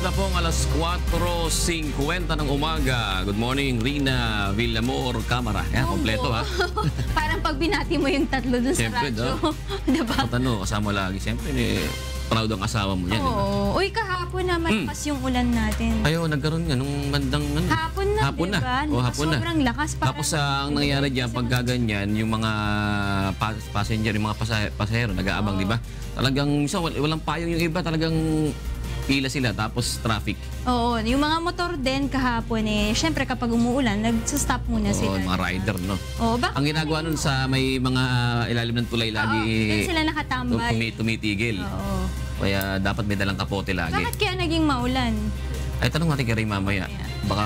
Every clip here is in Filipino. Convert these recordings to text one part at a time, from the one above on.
na pong alas 4:50 ng umaga. Good morning, Rina Villamor Camara. Yan, kompleto ha. Parang pag binati mo yung tatlo dun sa radyo. Diba? Patano, kasama lagi. Siyempre, proud ang asawa mo yan. Oo. Diba? Uy, kahapon na malakas yung ulan natin. Ayo, nagkaroon nga nung bandang ano. Hapon na, hapon diba? Na. O, hapon na. Sobrang lakas. Tapos ang nangyayari dyan, pagka ganyan, yung mga passenger, yung mga pasahero, nag-aabang, di ba? Talagang, walang payong yung iba, talagang pila sila, tapos traffic. Oo, yung mga motor din kahapon syempre kapag umuulan, nag-stop muna sila. Oo, mga rider, no? Oo, bakit? Ang ginagawa nun sa may mga ilalim ng tulay lagi, doon sila nakatambay. Tumitigil. Oo. Kaya dapat may dalang kapote lagi. Bakit kaya naging maulan? Ay, tanong natin kay Ray mamaya. Baka,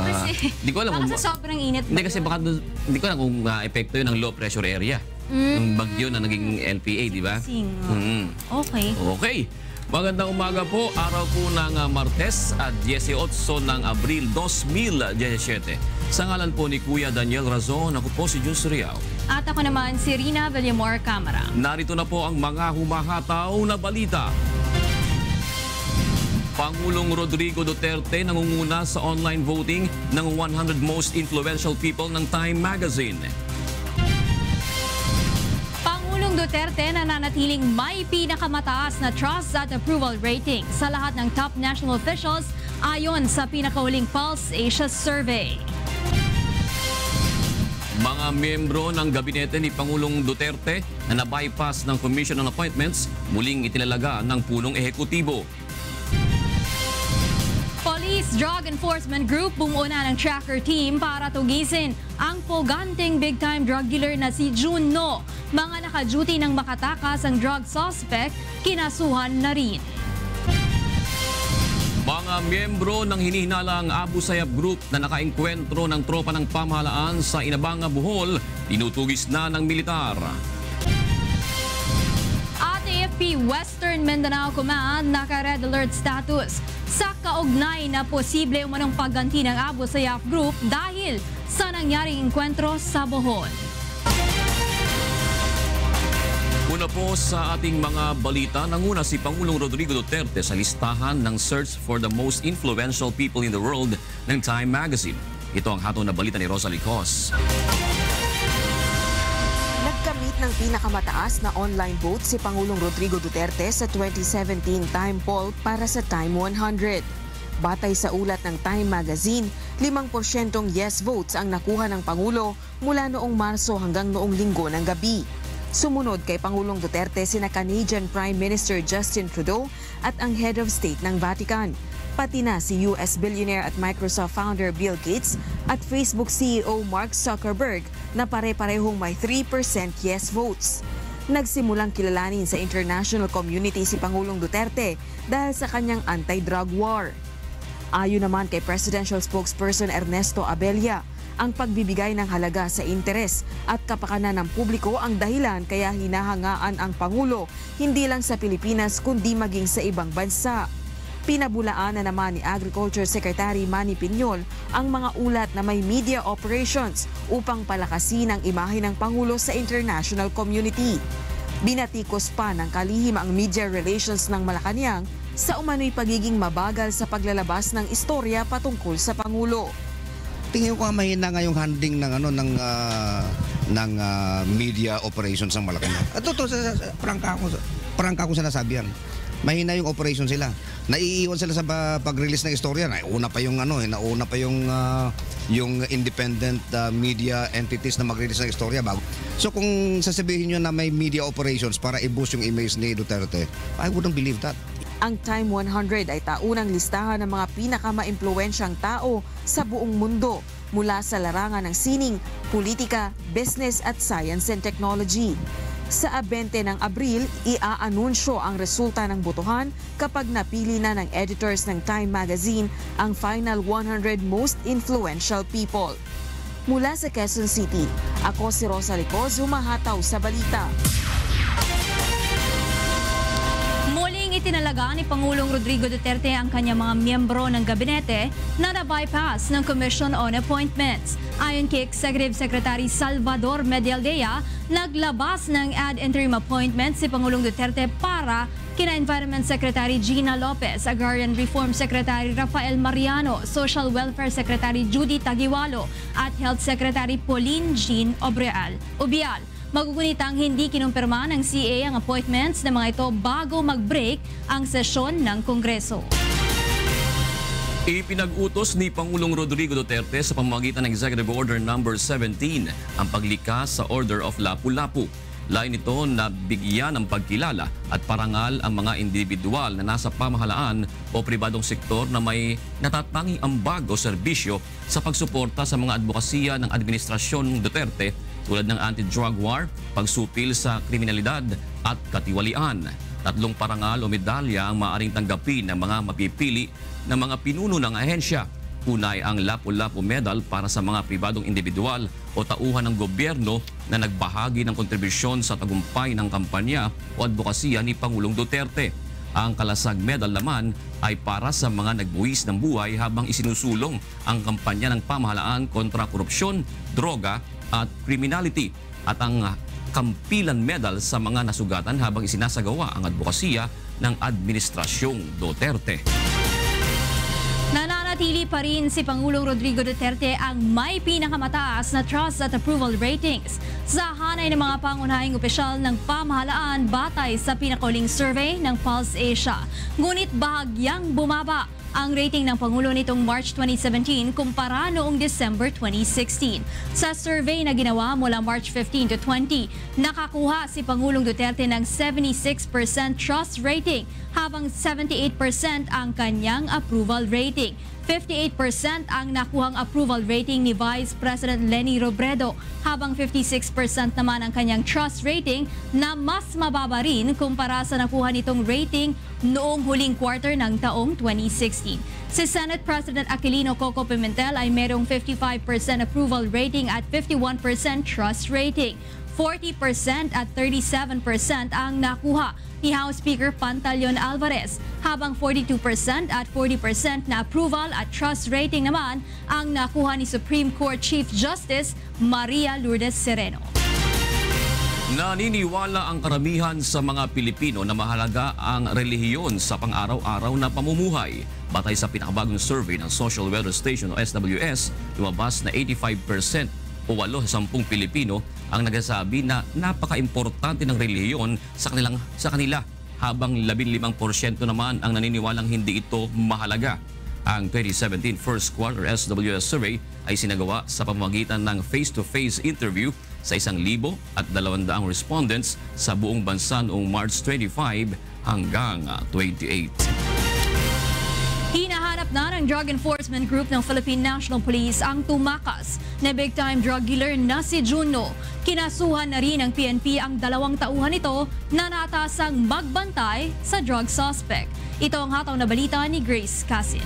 kasi, di ko alam baka sa sobrang init. Hindi kasi baka, hindi ko alam kung epekto yun ng low pressure area. Yung bagyo na naging LPA, di ba? Okay. Okay. Magandang umaga po. Araw po ng Martes at 18 ng Abril 2017. Sa ngalan po ni Kuya Daniel Razon, ako po si Jus Riao. At ako naman si Rina Villamor Camara. Narito na po ang mga humahataw na balita. Pangulong Rodrigo Duterte nangunguna sa online voting ng 100 most influential people ng Time Magazine. Pangulong Duterte nananatiling may pinakamataas na trust at approval rating sa lahat ng top national officials ayon sa pinakahuling Pulse Asia Survey. Mga miyembro ng gabinete ni Pangulong Duterte na na-bypass ng Commission on Appointments muling itinalaga ng punong ehekutibo. Police Drug Enforcement Group bumuo na ng tracker team para tugisin ang poganting big-time drug dealer na si June No. Mga naka-duty ng makatakas ang drug suspect, kinasuhan na rin. Mga miyembro ng hinihinalang Abu Sayyaf Group na nakaengkwentro ng tropa ng pamahalaan sa Inabanga, Bohol, tinutugis na ng militar. At AFP Western Mindanao Command naka-red alert status sa kaugnay na posible umanong pagganti ng Abu Sayyaf Group dahil sa nangyaring engkwentro sa Bohol. Una po sa ating mga balita, nanguna si Pangulong Rodrigo Duterte sa listahan ng Search for the Most Influential People in the World ng Time Magazine. Ito ang hatol na balita ni Rosalie Cos. Nagkamit ng pinakamataas na online vote si Pangulong Rodrigo Duterte sa 2017 Time Poll para sa Time 100. Batay sa ulat ng Time Magazine, 5% yes votes ang nakuha ng Pangulo mula noong Marso hanggang noong Linggo ng gabi. Sumunod kay Pangulong Duterte sina Canadian Prime Minister Justin Trudeau at ang Head of State ng Vatican, pati na si US billionaire at Microsoft founder Bill Gates at Facebook CEO Mark Zuckerberg na pare-parehong may 3% yes votes. Nagsimulang kilalanin sa international community si Pangulong Duterte dahil sa kanyang anti-drug war. Ayon naman kay Presidential Spokesperson Ernesto Abella, ang pagbibigay ng halaga sa interes at kapakanan ng publiko ang dahilan kaya hinahangaan ang Pangulo hindi lang sa Pilipinas kundi maging sa ibang bansa. Pinabulaan na naman ni Agriculture Secretary Manny Piñol ang mga ulat na may media operations upang palakasin ang imahe ng Pangulo sa international community. Binatikos pa ng kalihim ang media relations ng Malacanang sa umano'y pagiging mabagal sa paglalabas ng istorya patungkol sa Pangulo. Tingin ko mahina nga yung handling ng media operations ng Malacanang. At totoo, prangka ko sinasabi yan. Mahina yung operation sila. Naiiwan sila sa pag-release ng istorya. Nauna pa yung independent media entities na mag-release ng istorya bago. So kung sasabihin nyo na may media operations para i-boost yung image ni Duterte, I wouldn't believe that. Ang Time 100 ay taunang listahan ng mga pinakamaimpluwensyang tao sa buong mundo mula sa larangan ng sining, politika, business at science and technology. Sa 20 ng Abril, iaanunsyo ang resulta ng botohan kapag napili na ng editors ng Time Magazine ang final 100 most influential people. Mula sa Quezon City, ako si Rosalie Cos, humahataw sa balita. Itinalaga ni Pangulong Rodrigo Duterte ang kanyang mga miyembro ng gabinete na na-bypass ng Commission on Appointments. Ayon kay Executive Secretary Salvador Medialdea, naglabas ng ad interim appointment si Pangulong Duterte para kina Environment Secretary Gina Lopez, Agrarian Reform Secretary Rafael Mariano, Social Welfare Secretary Judy Tagiwalo at Health Secretary Pauline Jean Ubial. Magugunitang hindi kinumpirma ng CA ang appointments ng mga ito bago mag-break ang sesyon ng Kongreso. Ipinag-utos ni Pangulong Rodrigo Duterte sa pamamagitan ng Executive Order No. 17 ang paglikas sa Order of Lapu-Lapu. Lain ito na bigyan ng pagkilala at parangal ang mga individual na nasa pamahalaan o pribadong sektor na may natatanging ambag o serbisyo sa pagsuporta sa mga advokasya ng Administrasyon Duterte tulad ng anti-drug war, pagsupil sa kriminalidad at katiwalian. 3 parangal o medalya ang maaaring tanggapin ng mga mapipili ng mga pinuno ng ahensya. Unay ang Lapu-Lapu Medal para sa mga pribadong individual o tauhan ng gobyerno na nagbahagi ng kontribusyon sa tagumpay ng kampanya o advokasya ni Pangulong Duterte. Ang Kalasag Medal naman ay para sa mga nagbuwis ng buhay habang isinusulong ang kampanya ng pamahalaan kontra korupsyon, droga at criminality. At ang Kampilan Medal sa mga nasugatan habang isinasagawa ang advokasya ng Administrasyong Duterte. Nananatili pa rin si Pangulong Rodrigo Duterte ang may pinakamataas na trust at approval ratings sa hanay ng mga pangunahing opisyal ng pamahalaan batay sa pinakahuling survey ng Pulse Asia. Ngunit bahagyang bumaba ang rating ng Pangulo nitong March 2017 kumpara noong December 2016. Sa survey na ginawa mula March 15 to 20, nakakuha si Pangulong Duterte ng 76% trust rating habang 78% ang kanyang approval rating. 58% ang nakuhang approval rating ni Vice President Leni Robredo habang 56% naman ang kanyang trust rating na mas mababa rin kumpara sa nakuha nitong rating noong huling quarter ng taong 2016. Si Senate President Aquilino Coco Pimentel ay merong 55% approval rating at 51% trust rating. 40% at 37% ang nakuha ni House Speaker Pantaleon Alvarez, habang 42% at 40% na approval at trust rating naman ang nakuha ni Supreme Court Chief Justice Maria Lourdes Sereno. Naniniwala ang karamihan sa mga Pilipino na mahalaga ang relihiyon sa pang-araw-araw na pamumuhay. Batay sa pinakabagong survey ng Social Weather Station o SWS, lumabas na 85% o 8 sa 10 Pilipino ang nagsasabi na napaka-importante ng relihiyon sa kanila habang 15% naman ang naniniwalang hindi ito mahalaga. Ang 2017 First Quarter SWS Survey ay sinagawa sa pamamagitan ng face-to-face interview sa 1,200 respondents sa buong bansa noong March 25 hanggang 28. Hinahanap na ng Drug Enforcement Group ng Philippine National Police ang tumakas na big-time drug dealer na si Junno. Kinasuhan na rin ng PNP ang 2 tauhan nito na natasang magbantay sa drug suspect. Ito ang hataw na balita ni Grace Casin.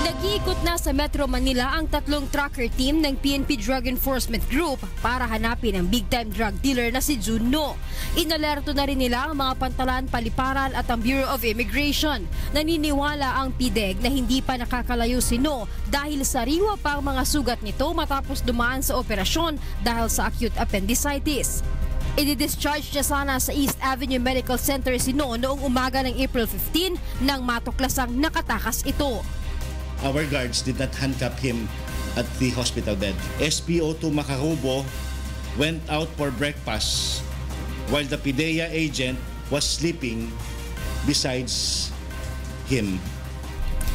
Nag-iikot na sa Metro Manila ang 3 tracker team ng PNP Drug Enforcement Group para hanapin ang big-time drug dealer na si Junno. Inalerto na rin nila ang mga pantalan, paliparan at ang Bureau of Immigration. Naniniwala ang PDEG na hindi pa nakakalayo si No dahil sariwa pa ang mga sugat nito matapos dumaan sa operasyon dahil sa acute appendicitis. I-discharge niya sana sa East Avenue Medical Center si No noong umaga ng April 15 nang matuklasang nakatakas ito. Our guards did not handcuff him at the hospital bed. SPO2 Macarubo went out for breakfast while the PIDEA agent was sleeping besides him.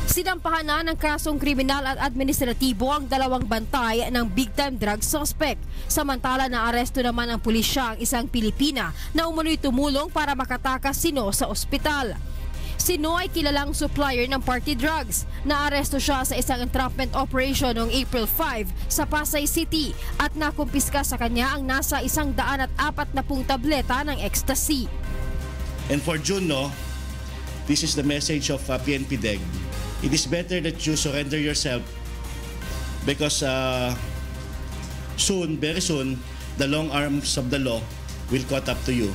Sinampahan na ng kasong kriminal at administratibo ang 2 bantay ng big-time drug suspect. Samantala na aresto naman ng pulisya ang isang Pilipina na umano'y tumulong para makatakas si No sa ospital. Si No ay kilalang supplier ng party drugs. Naaresto siya sa isang entrapment operation noong April 5 sa Pasay City at nakumpiska sa kanya ang nasa 140 tableta ng ecstasy. And for Junno, this is the message of PNP-DEG. It is better that you surrender yourself because soon, very soon, the long arms of the law will caught up to you.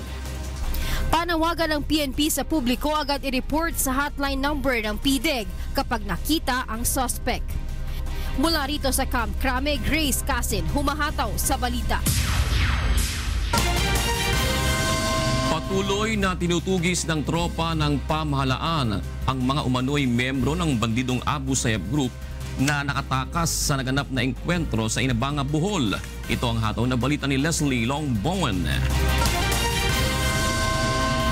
Panawagan ng PNP sa publiko agad i-report sa hotline number ng PDEG kapag nakita ang suspect. Mula rito sa Camp Crame, Grace Casin, humahataw sa balita. Patuloy na tinutugis ng tropa ng pamahalaan ang mga umano'y membro ng bandidong Abu Sayyaf Group na nakatakas sa naganap na engkwentro sa Inabanga, Bohol. Ito ang hataw na balita ni Leslie Longbowen.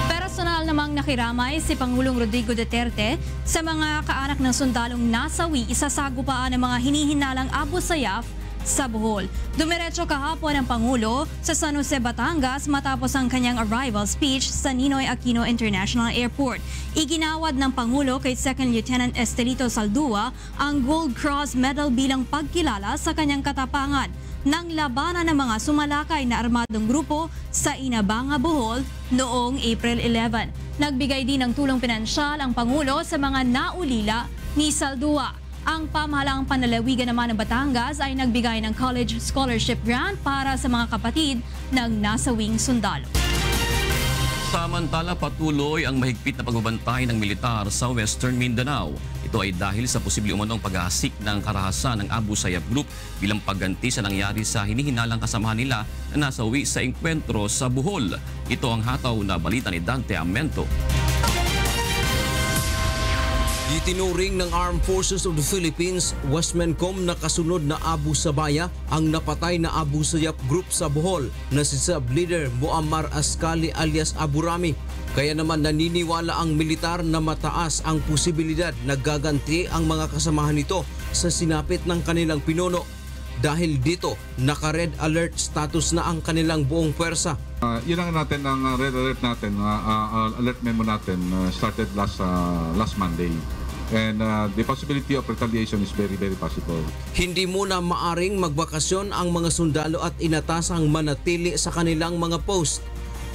Personal namang nakiramay si Pangulong Rodrigo Duterte sa mga kaanak ng sundalong nasawi sa sagupaan ng mga hinihinalang Abu Sayyaf sa Bohol. Dumiretso kahapon ang Pangulo sa San Jose, Batangas matapos ang kanyang arrival speech sa Ninoy Aquino International Airport. Iginawad ng Pangulo kay Second Lieutenant Estelito Saldua ang Gold Cross Medal bilang pagkilala sa kanyang katapangan ng labanan ng mga sumalakay na armadong grupo sa Inabanga, Bohol noong April 11. Nagbigay din ng tulong pinansyal ang Pangulo sa mga naulila ni Saldua. Ang pamahalaang panlalawigan naman ng Batangas ay nagbigay ng college scholarship grant para sa mga kapatid ng nasawing sundalo. Samantala, patuloy ang mahigpit na pagbabantay ng militar sa Western Mindanao. Ito ay dahil sa posible umanong paghahasik ng karahasan ng Abu Sayyaf Group bilang pagganti sa nangyari sa hinihinalang kasamahan nila na nasawi sa engkwentro sa Bohol. Ito ang hataw na balita ni Dante Amento. Itinuring ng Armed Forces of the Philippines, Westmencom na kasunod na Abu Sabaya ang napatay na Abu Sayyaf Group sa Bohol na si Sub-Leader Muammar Ascali alias Abu Rami. Kaya naman naniniwala ang militar na mataas ang posibilidad na gaganti ang mga kasamahan nito sa sinapit ng kanilang pinuno. Dahil dito, naka-red alert status na ang kanilang buong pwersa. Yun lang natin, ang red alert natin, alert memo natin started last Monday. And the possibility of retaliation is very, very possible. Hindi muna maaring magbakasyon ang mga sundalo at inatasang manatili sa kanilang mga post.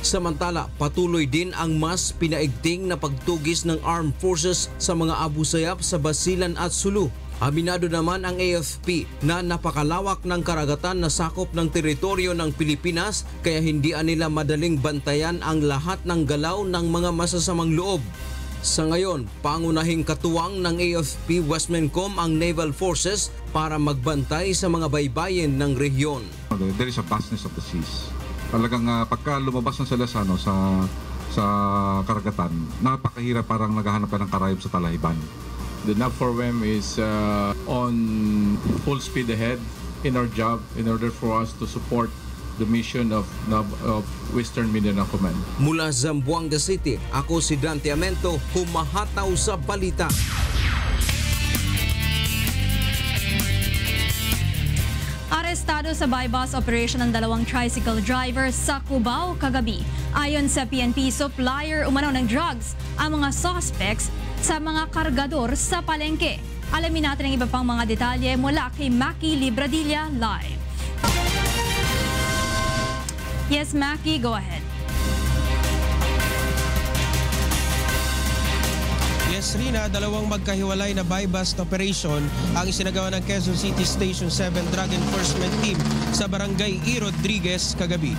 Samantala, patuloy din ang mas pinaigting na pagtugis ng Armed Forces sa mga Abu Sayyaf sa Basilan at Sulu. Aminado naman ang AFP na napakalawak ng karagatan na sakop ng teritoryo ng Pilipinas kaya hindi nila madaling bantayan ang lahat ng galaw ng mga masasamang loob. Sa ngayon, pangunahing katuwang ng AFP Westmencom ang Naval Forces para magbantay sa mga baybayin ng rehiyon. There is a vastness of the seas. Talagang pagka lumabas na sila sa karagatan, napakahirap, parang naghahanap ka ng karayom sa talahiban. The NAVFORWEM is on full speed ahead in our job in order for us to support the mission of Western Mindanao Command. Mula Zamboanga City, ako si Dante Amento, humahataw sa balita. Arestado sa buy-bus operation ng dalawang tricycle driver sa Cubao kagabi. Ayon sa PNP, supplier umano ng drugs ang mga suspects sa mga kargador sa palengke. Alamin natin ang iba pang mga detalye mula kay Maki Libradilla live. Yes, Maki, go ahead. Yes, Rina, dalawang magkahiwalay na buy-bust operation ang isinagawa ng Quezon City Station 7 Drug Enforcement Team sa Barangay E. Rodriguez kagabi.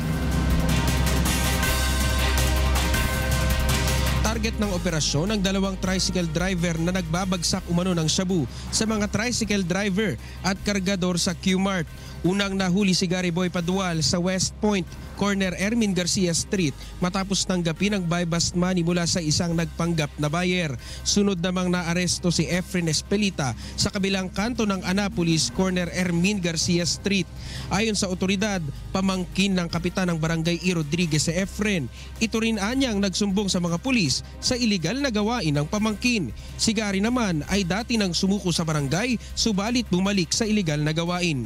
Target ng operasyon ang dalawang tricycle driver na nagbabagsak umano ng shabu sa mga tricycle driver at kargador sa Q-Mart. Unang nahuli si Gary Boy Padual sa West Point, corner Ermin Garcia Street matapos tanggapin ang buy-bust money mula sa isang nagpanggap na buyer. Sunod namang naaresto si Efren Espelita sa kabilang kanto ng Anapolis, corner Ermin Garcia Street. Ayon sa otoridad, pamangkin ng kapitan ng Barangay E. Rodriguez si Efren. Ito rin anyang nagsumbong sa mga pulis sa iligal na gawain ng pamangkin. Si Gary naman ay dati nang sumuko sa barangay subalit bumalik sa iligal na gawain.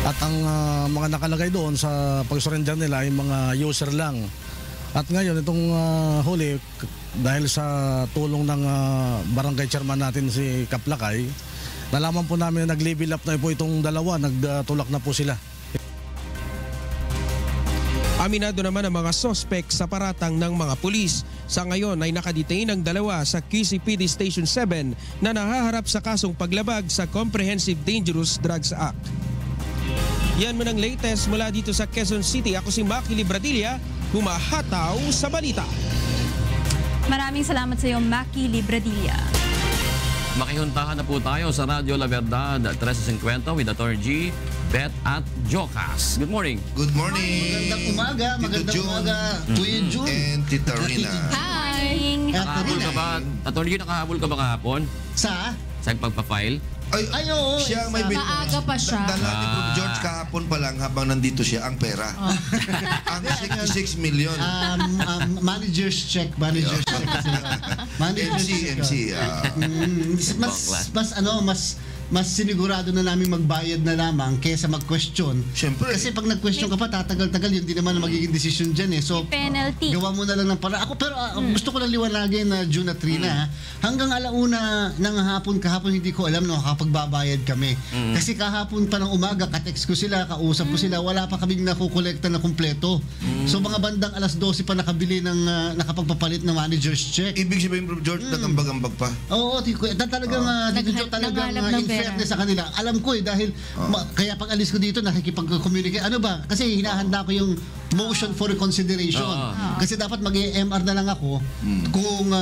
At ang mga nakalagay doon sa pag-surrender nila ay mga user lang. At ngayon itong huli, dahil sa tulong ng barangay chairman natin si Kaplakay, nalaman po namin na nag-level up na po itong dalawa, nagtulak na po sila. Aminado naman ang mga sospek sa paratang ng mga pulis. Sa ngayon ay nakadetain ang dalawa sa QCPD Station 7 na nahaharap sa kasong paglabag sa Comprehensive Dangerous Drugs Act. Yan mo ng latest mula dito sa Quezon City. Ako si Maki Libradilla, humahataw sa balita. Maraming salamat sa iyo, Maki Libradilla. Makihuntahan na po tayo sa Radyo La Verdad 1350 with Atty. G, Bet at Jocas. Good morning. Good morning. Magandang umaga. Kuya Jun. And Tita Rina. Hi! Nakahabol ka ba? Atty. G, nakahabol ka ba kahapon? Sa? Sa pagpa-file? Ay, oo. Siya ang may Maaga pa siya. Dala ni Prof. George kahapon pa lang habang nandito siya ang pera. Ang 66 million. Manager's check. Manager's check. MC. Mas sinigurado na namin magbayad na lamang kaysa mag-question. Siyempre. Kasi pag nag-question ka pa, tatagal-tagal, yun din naman ang magiging decision dyan eh. So, penalty. Gawa mo na lang ng para. Ako, pero gusto ko lang liwanagin na June at Rina. Hanggang alauna ng kahapon hindi ko alam na makakapagbabayad kami. Kasi kahapon pa ng umaga, katext ko sila, kausap ko sila, wala pa kaming nakukolekta na kumpleto. So, mga bandang alas 12 pa nakabili ng nakapagpapalit ng manager's check. Ibig sabihin, Prof. George, nagambag-ambag pa. Oo, talagang fairness sa kanila. Alam ko dahil kaya pag alis ko dito nakikipag-communicate. Ano ba? Kasi hinahanda ko yung motion for reconsideration. Kasi dapat mag-MR na lang ako kung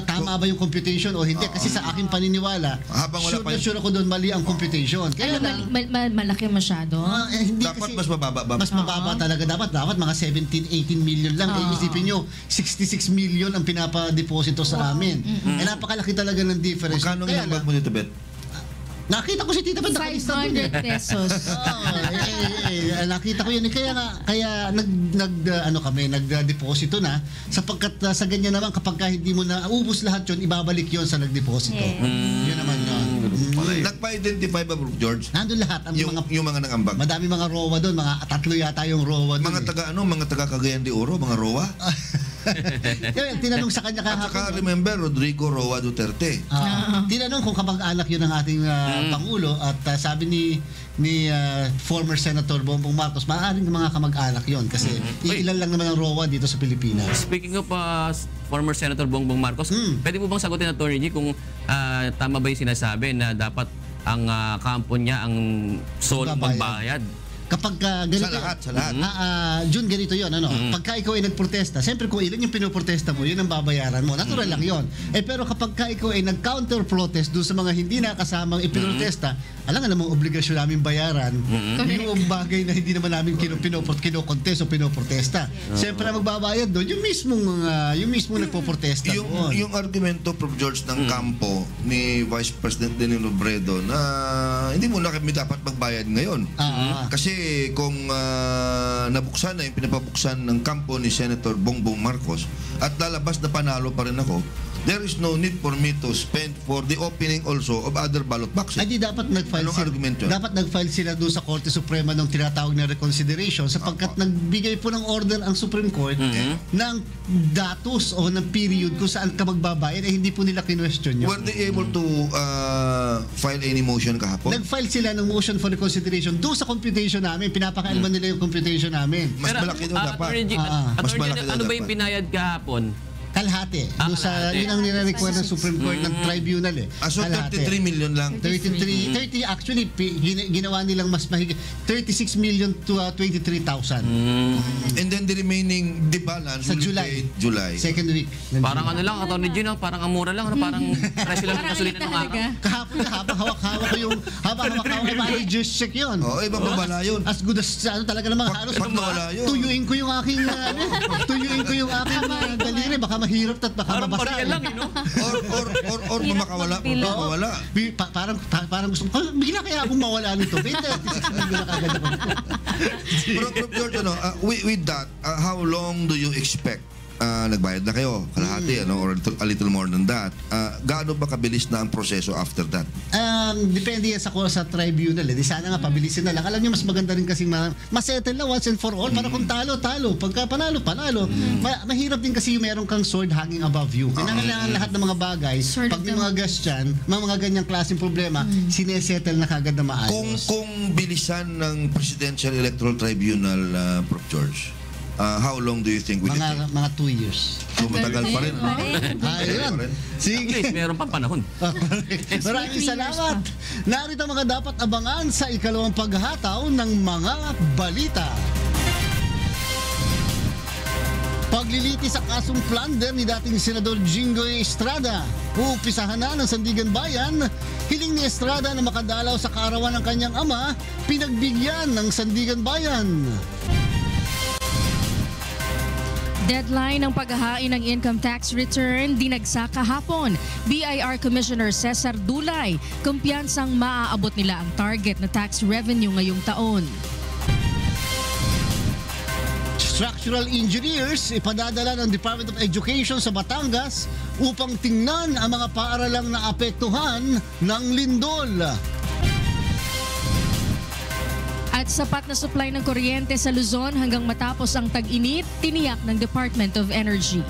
tama ba yung computation o hindi. Kasi sa aking paniniwala, sure ako doon mali ang computation. Kaya malaki masyado? Hindi dapat kasi, mas mababa ba? Mas mababa talaga. Dapat mga 17-18 million lang. Isipin nyo, 66 million ang pinapadeposito sa amin. Napakalaki talaga ng difference. Magkano ang nambag mo dito, Bet? Nakita ko si Tita Ben 500 pesos. Nakita ko yun. Kaya nagdeposito na sapagkat sa ganyan naman kapag hindi mo na ubus lahat yun, ibabalik yun sa nagdeposito. Yun naman yun. Nagpa-identify ba, Prof. George? Nandun lahat. Yung mga nangambag? Madami mga ROA doon. Mga 3 yata yung ROA doon. Mga taga Cagayan de Oro, mga ROA? Tinanong sa kanya kahapon. At saka remember, Rodrigo Roa Duterte. Tinanong kung kapag-anak yun ng ating Pangulo at sabi ni former Senator Bongbong Marcos, maaaring mga kamag-anak yun kasi ilan lang naman ang ROA dito sa Pilipinas. Speaking of former Senator Bongbong Marcos, pwede mo bang sagutin, Atty. G, kung tama ba yung sinasabi na dapat ang kampo niya ang sole magbayad? Kapag ganito, sa lahat. June, ganito yun. Pagka ikaw ay nagprotesta, siyempre kung ilan yung pinoprotesta mo, yun ang babayaran mo. Natural lang yun. Pero kapag ikaw ay nag-counter-protest doon sa mga hindi nakasamang ipiprotesta, alam nga namang obligasyon namin bayaran yung bagay na hindi naman namin kinokontest o pinoprotesta. Siyempre na magbabayad doon, yung mismong nagpoprotesta. Yung argumento, Prof. George, ng kampo ni Vice President Lenin Robredo na hindi mo na kami dapat magbayad ngayon. Kasi kung nabuksan na yung pinapabuksan ng kampo ni Senator Bongbong Marcos at lalabas na panalo pa rin ako, there is no need for me to spend for the opening also of other ballot boxes. Ay, dapat nag-file dapat nag-file sila doon sa Korte Suprema ng tinatawag na reconsideration sapagkat nagbigay po ng order ang Supreme Court ng datos o ng period kung saan ka magbabayad hindi po nila kinwestiyon yun. Were they able to file any motion kahapon? Nag-file sila ng motion for reconsideration doon sa computation namin. Pinapakailman nila yung computation namin. Mas malaki doon dapat. Mas malaki doon. Ano ba yung binayad kahapon? Kalahati. Yun ang nire-require ng Supreme Court ng tribunal So 33 million lang. 30 actually ginawa nilang mas mahigit 36 million to 23,000. And then the remaining balance sa will July. be July. Second week. Parang ano lang, Atty. G, parang amura lang, parang presyo lang ng gasolina ng araw. Kahapon hawak-hawak ko yung manager's check yun. Ibang babala yun. As good as talaga namang halos tuyuin ko yung aking daliri, baka mahirap at baka mabasa. Lang, or makawala. Parang gusto ko, bigla kaya akong mawala nito. 26 million na kagad ako. Pero George, with that, how long do you expect? Nagbayad na kayo, kalahati, or a little more than that. Gaano ba kabilis na ang proseso after that? Depende yan sa tribunal. Di sana nga pabilisin na lang. Alam niyo, mas maganda rin kasi masettle na once and for all. Para kung talo. Pagka panalo. Mahirap din kasi yung meron kang sword hanging above you. Kailangan lahat ng mga bagay. Pag may mga gas dyan, mga ganyang klaseng problema, sinesettle na kagad na maayos. Kung bilisan ng Presidential Electoral Tribunal, Prof. George, how long do you think will it take? Mga 2 years. So, matagal pa rin. Ayun. Sige. Meron pang panahon. Maraming salamat. Narito mga dapat abangan sa ikalawang paghataw ng mga balita. Pagliliti sa kasong plunder ni dating Senador Jinggoy Estrada. Uumpisahan na ng Sandigan Bayan. Hiling ni Estrada na makadalaw sa kaarawan ng kanyang ama, pinagbigyan ng Sandigan Bayan. Deadline ng paghahain ng income tax return dinagsa kahapon. BIR Commissioner Cesar Dulay, kumpiyansang maaabot nila ang target na tax revenue ngayong taon. Structural engineers ipadadala ng Department of Education sa Batangas upang tingnan ang mga paaralang naapektuhan ng lindol. At sapat na supply ng kuryente sa Luzon hanggang matapos ang tag-init, tiniyak ng Department of Energy.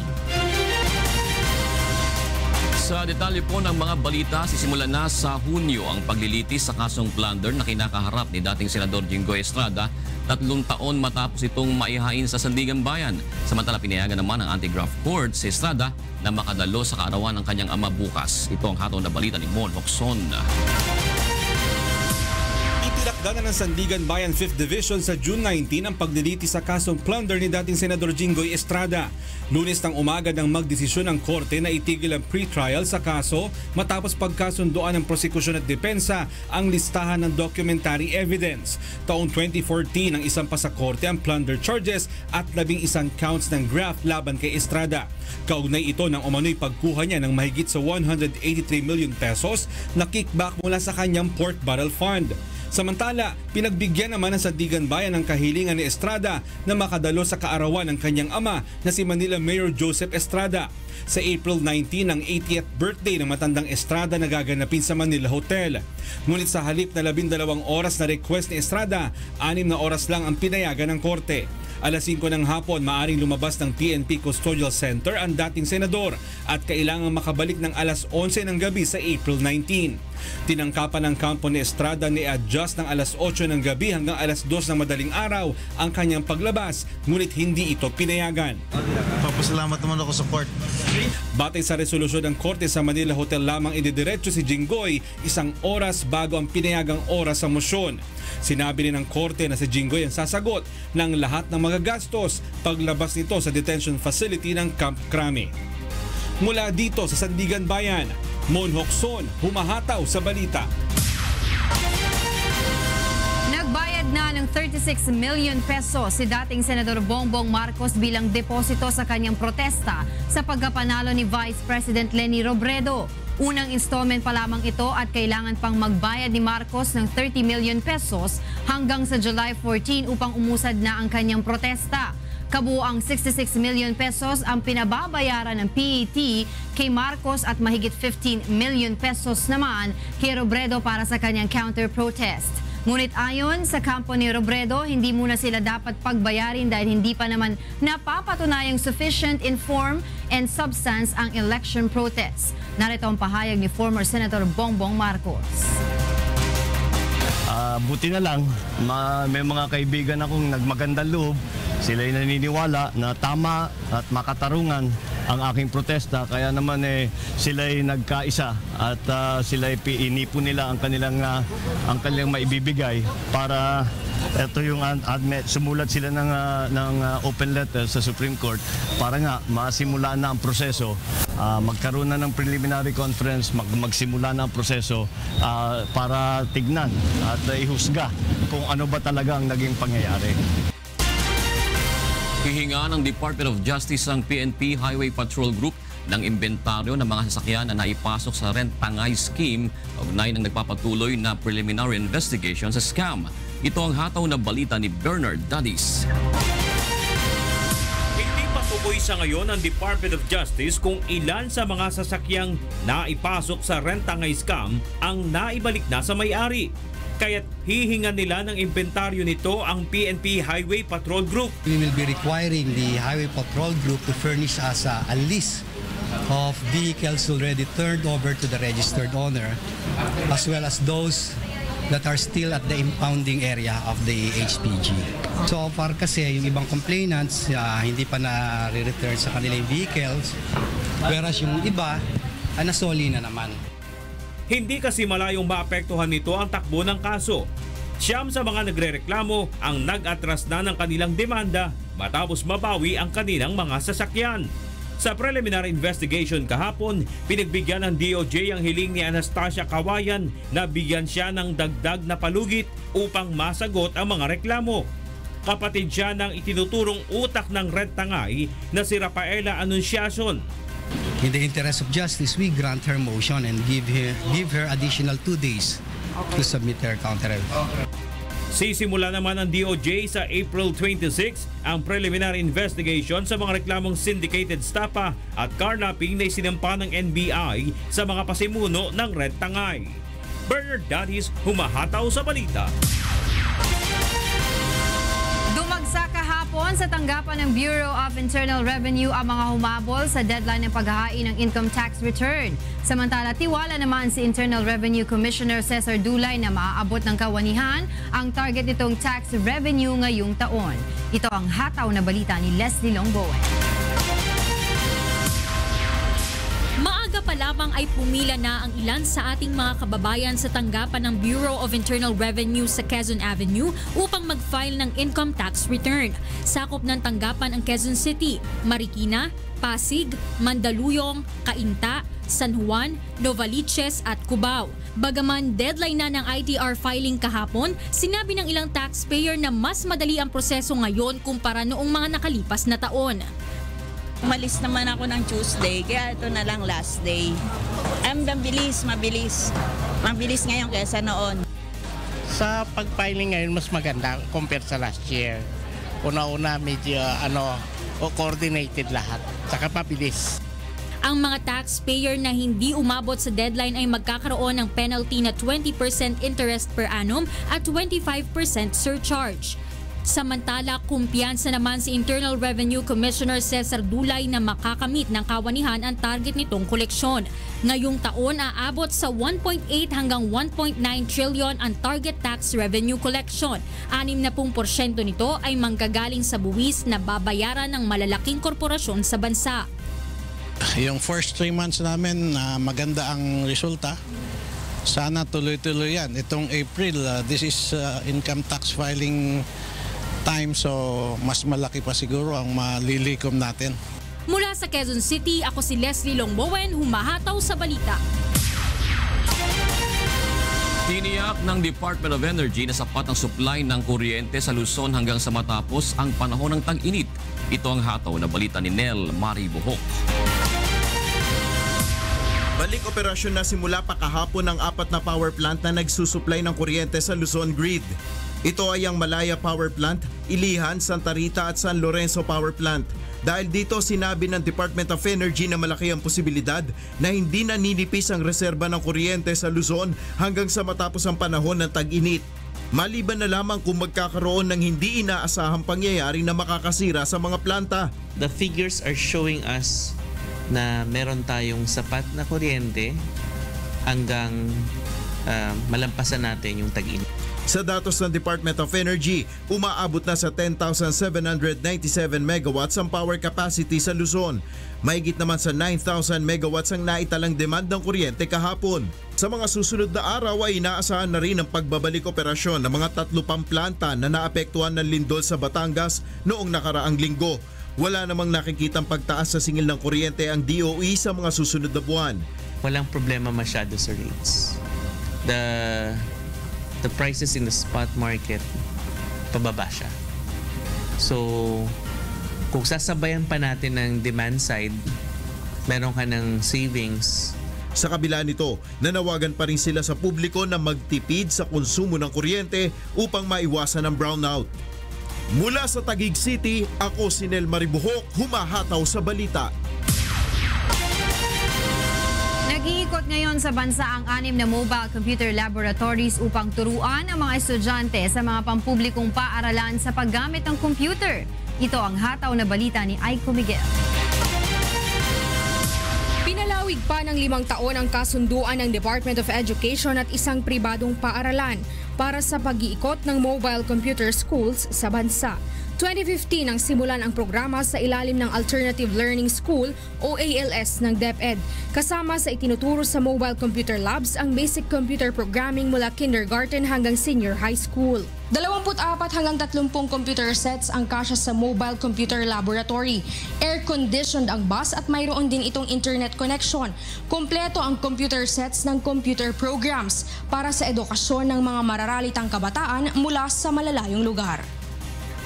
Sa detalye po ng mga balita, sisimulan na sa Hunyo ang paglilitis sa kasong plunder na kinakaharap ni dating Senador Jinggoy Estrada 3 taon matapos itong maihain sa Sandigan Bayan. Samantala, pinayagan naman ng Anti-Graft Court si Estrada na makadalo sa kaarawan ng kanyang ama bukas. Ito ang hatol na balita ni Mon Locson. Itinakda na ng Sandigan Bayan 5th Division sa June 19 ang pagliliti sa kasong plunder ni dating Senador Jinggoy Estrada. Lunes ng umaga nang magdesisyon ang korte na itigil ang pre-trial sa kaso matapos pagkasunduan ng prosekusyon at depensa ang listahan ng documentary evidence. Taong 2014 ang isampa sa korte ang plunder charges at 11 counts ng graft laban kay Estrada. Kaugnay ito ng umano'y pagkuha niya ng mahigit sa 183 million pesos na kickback mula sa kanyang pork barrel fund. Samantala, pinagbigyan naman ng Sandigan Bayan ang kahilingan ni Estrada na makadalo sa kaarawan ng kanyang ama na si Manila Mayor Joseph Estrada. Sa April 19, ang 80th birthday ng matandang Estrada na gaganapin sa Manila Hotel. Ngunit sa halip na 12 oras na request ni Estrada, 6 na oras lang ang pinayagan ng korte. Alas 5 ng hapon, maaring lumabas ng PNP Custodial Center ang dating senador at kailangang makabalik ng alas 11 ng gabi sa April 19. Tinangkapan ng kampo ni Estrada ni adjust ng alas 8 ng gabi hanggang alas 2 ng madaling araw ang kanyang paglabas, ngunit hindi ito pinayagan. Papasalamat naman ako sa court. Batay sa resolusyon ng korte sa Manila Hotel lamang ididiretso si Jinggoy 1 oras bago ang pinayagang oras sa mosyon. Sinabi rin ng korte na si Jinggoy ang sasagot ng lahat ng mga gastos paglabas nito sa detention facility ng Camp Crame. Mula dito sa Sandigan Bayan, Mon Locson, humahataw sa balita. Nagbayad na ng 36 million pesos si dating Senador Bongbong Marcos bilang deposito sa kanyang protesta sa pagkapanalo ni Vice President Leni Robredo. Unang installment pa lamang ito at kailangan pang magbayad ni Marcos ng 30 million pesos hanggang sa July 14 upang umusad na ang kanyang protesta. Kabuuang 66 million pesos ang pinababayaran ng PET kay Marcos at mahigit 15 million pesos naman kay Robredo para sa kanyang counter-protest. Ngunit ayon sa kampo ni Robredo, hindi muna sila dapat pagbayarin dahil hindi pa naman napapatunayang sufficient in form and substance ang election protest. Narito ang pahayag ni former Senator Bongbong Marcos. Buti na lang, may mga kaibigan akong nagmagandang loob. Sila'y naniniwala na tama at makatarungan ang aking protesta. Kaya naman sila'y nagkaisa at sila'y inipo nila ang kanilang maibibigay para ito yung sumulat sila ng open letter sa Supreme Court para nga masimulaan na ang proseso, magkaroon na ng preliminary conference, magsimula na ang proseso para tignan at ihusga kung ano ba talaga ang naging pangyayari. Hihinga ng Department of Justice ang PNP Highway Patrol Group ng inventaryo ng mga sasakyan na naipasok sa rent-tangay scheme kaugnay ng nagpapatuloy na preliminary investigation sa scam. Ito ang hataw na balita ni Bernard Dadis. Hindi patuloy sa ngayon ang Department of Justice kung ilan sa mga sasakyang naipasok sa rent-tangay scam ang naibalik na sa may-ari. Kaya't hihingan nila ng inventaryo nito ang PNP Highway Patrol Group. We will be requiring the Highway Patrol Group to furnish us a list of vehicles already turned over to the registered owner, as well as those that are still at the impounding area of the HPG. So far kasi yung ibang complainants hindi pa na-return sa kanilang vehicles, whereas yung iba nasoli na naman. Hindi kasi malayong maapektuhan nito ang takbo ng kaso. Siyam sa mga nagrereklamo ang nag-atras na ng kanilang demanda matapos mabawi ang kanilang mga sasakyan. Sa preliminary investigation kahapon, pinagbigyan ng DOJ ang hiling ni Anastasia Kawayan na bigyan siya ng dagdag na palugit upang masagot ang mga reklamo. Kapatid siya ng itinuturong utak ng Red Tangay na si Rafaela Anunciacion. In the interest of justice, we grant her motion and give her additional 2 days to submit her counter. Sisimula naman ng DOJ sa April 26 ang preliminary investigation sa mga reklamong syndicated estafa at carnapping na isinampa ng NBI sa mga pasimuno ng Red Tangay. Bernard Dadis, humahataw sa balita. Dumagsa kahapon sa tanggapan ng Bureau of Internal Revenue ang mga humabol sa deadline ng paghahain ng income tax return. Samantala, tiwala naman si Internal Revenue Commissioner Cesar Dulay na maaabot ng kawanihan ang target nitong tax revenue ngayong taon. Ito ang hataw na balita ni Leslie Longbowen. Maaga pa lamang ay pumila na ang ilan sa ating mga kababayan sa tanggapan ng Bureau of Internal Revenue sa Quezon Avenue upang mag-file ng income tax return. Sakop ng tanggapan ang Quezon City, Marikina, Pasig, Mandaluyong, Cainta, San Juan, Novaliches at Cubao. Bagaman deadline na ng ITR filing kahapon, sinabi ng ilang taxpayer na mas madali ang proseso ngayon kumpara noong mga nakalipas na taon. Umalis naman ako ng Tuesday, kaya ito na lang last day. Mabilis. Mabilis ngayon kaysa noon. Sa pag-filing ngayon, mas maganda compared sa last year. Una-una, medyo coordinated lahat, saka pabilis. Ang mga taxpayer na hindi umabot sa deadline ay magkakaroon ng penalty na 20% interest per annum at 25% surcharge. Samantala, kumpiyansa naman si Internal Revenue Commissioner Cesar Dulay na makakamit ng kawanihan ang target nitong koleksyon. Ngayong taon, aabot sa 1.8 hanggang 1.9 trillion ang target tax revenue collection. 60% nito ay manggagaling sa buwis na babayaran ng malalaking korporasyon sa bansa. Yung first 3 months namin, maganda ang resulta. Sana tuloy-tuloy yan. Itong April, this is income tax filing time, so mas malaki pa siguro ang malilikom natin. Mula sa Quezon City, ako si Leslie Longbowen, humahataw sa balita. Tiniyak ng Department of Energy na sapat ang supply ng kuryente sa Luzon hanggang sa matapos ang panahon ng tag-init. Ito ang hataw na balita ni Nel Maribuhok. Balik operasyon na simula pa kahapon ang 4 na power plant na nagsusupply ng kuryente sa Luzon grid. Ito ay ang Malaya Power Plant, Ilihan, Santa Rita at San Lorenzo Power Plant. Dahil dito sinabi ng Department of Energy na malaki ang posibilidad na hindi naninipis ang reserba ng kuryente sa Luzon hanggang sa matapos ang panahon ng tag-init. Maliban na lamang kung magkakaroon ng hindi inaasahang pangyayari na makakasira sa mga planta. The figures are showing us na meron tayong sapat na kuryente hanggang malampasan natin yung tag-init. Sa datos ng Department of Energy, umaabot na sa 10,797 megawatts ang power capacity sa Luzon. Mahigit naman sa 9,000 megawatts ang naitalang demand ng kuryente kahapon. Sa mga susunod na araw ay inaasahan na rin ang pagbabalik operasyon ng mga 3 pang planta na naapektuhan ng lindol sa Batangas noong nakaraang linggo. Wala namang nakikitang pagtaas sa singil ng kuryente ang DOE sa mga susunod na buwan. Walang problema masyado sa rates. The prices in the spot market, pababa siya. So, kung sasabayan pa natin ng demand side, meron ka ng savings. Sa kabila nito, nanawagan pa rin sila sa publiko na magtipid sa konsumo ng kuryente upang maiwasan ang brownout. Mula sa Taguig City, ako si Nel Maribuhok, humahataw sa balita. Nag-iikot ngayon sa bansa ang 6 na mobile computer laboratories upang turuan ang mga estudyante sa mga pampublikong paaralan sa paggamit ng computer. Ito ang hataw na balita ni Aiko Miguel. Pinalawi Lawig pa ng 5 taon ang kasunduan ng Department of Education at isang pribadong paaralan para sa pag-iikot ng mobile computer schools sa bansa. 2015 ang simulan ang programa sa ilalim ng Alternative Learning School o ALS ng DepEd. Kasama sa itinuturo sa mobile computer labs ang basic computer programming mula kindergarten hanggang senior high school. 24 hanggang 30 computer sets ang kasya sa mobile computer laboratory. Air-conditioned ang bus at mayroon din itong internet connection. Kompleto ang computer sets ng computer programs para sa edukasyon ng mga mararalitang kabataan mula sa malalayong lugar.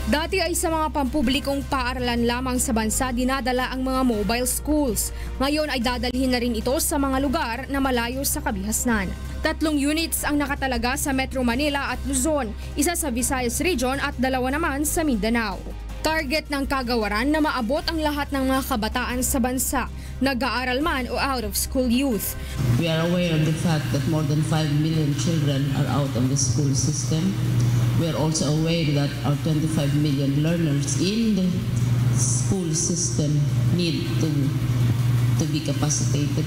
Dati ay sa mga pampublikong paaralan lamang sa bansa dinadala ang mga mobile schools. Ngayon ay dadalhin na rin ito sa mga lugar na malayo sa kabihasnan. 3 units ang nakatalaga sa Metro Manila at Luzon, isa sa Visayas Region at 2 naman sa Mindanao. Target ng kagawaran na maabot ang lahat ng mga kabataan sa bansa, nag-aaral man o out-of-school youth. We are aware of the fact that more than 5 million children are out of the school system. We are also aware that our 25 million learners in the school system need to be capacitated.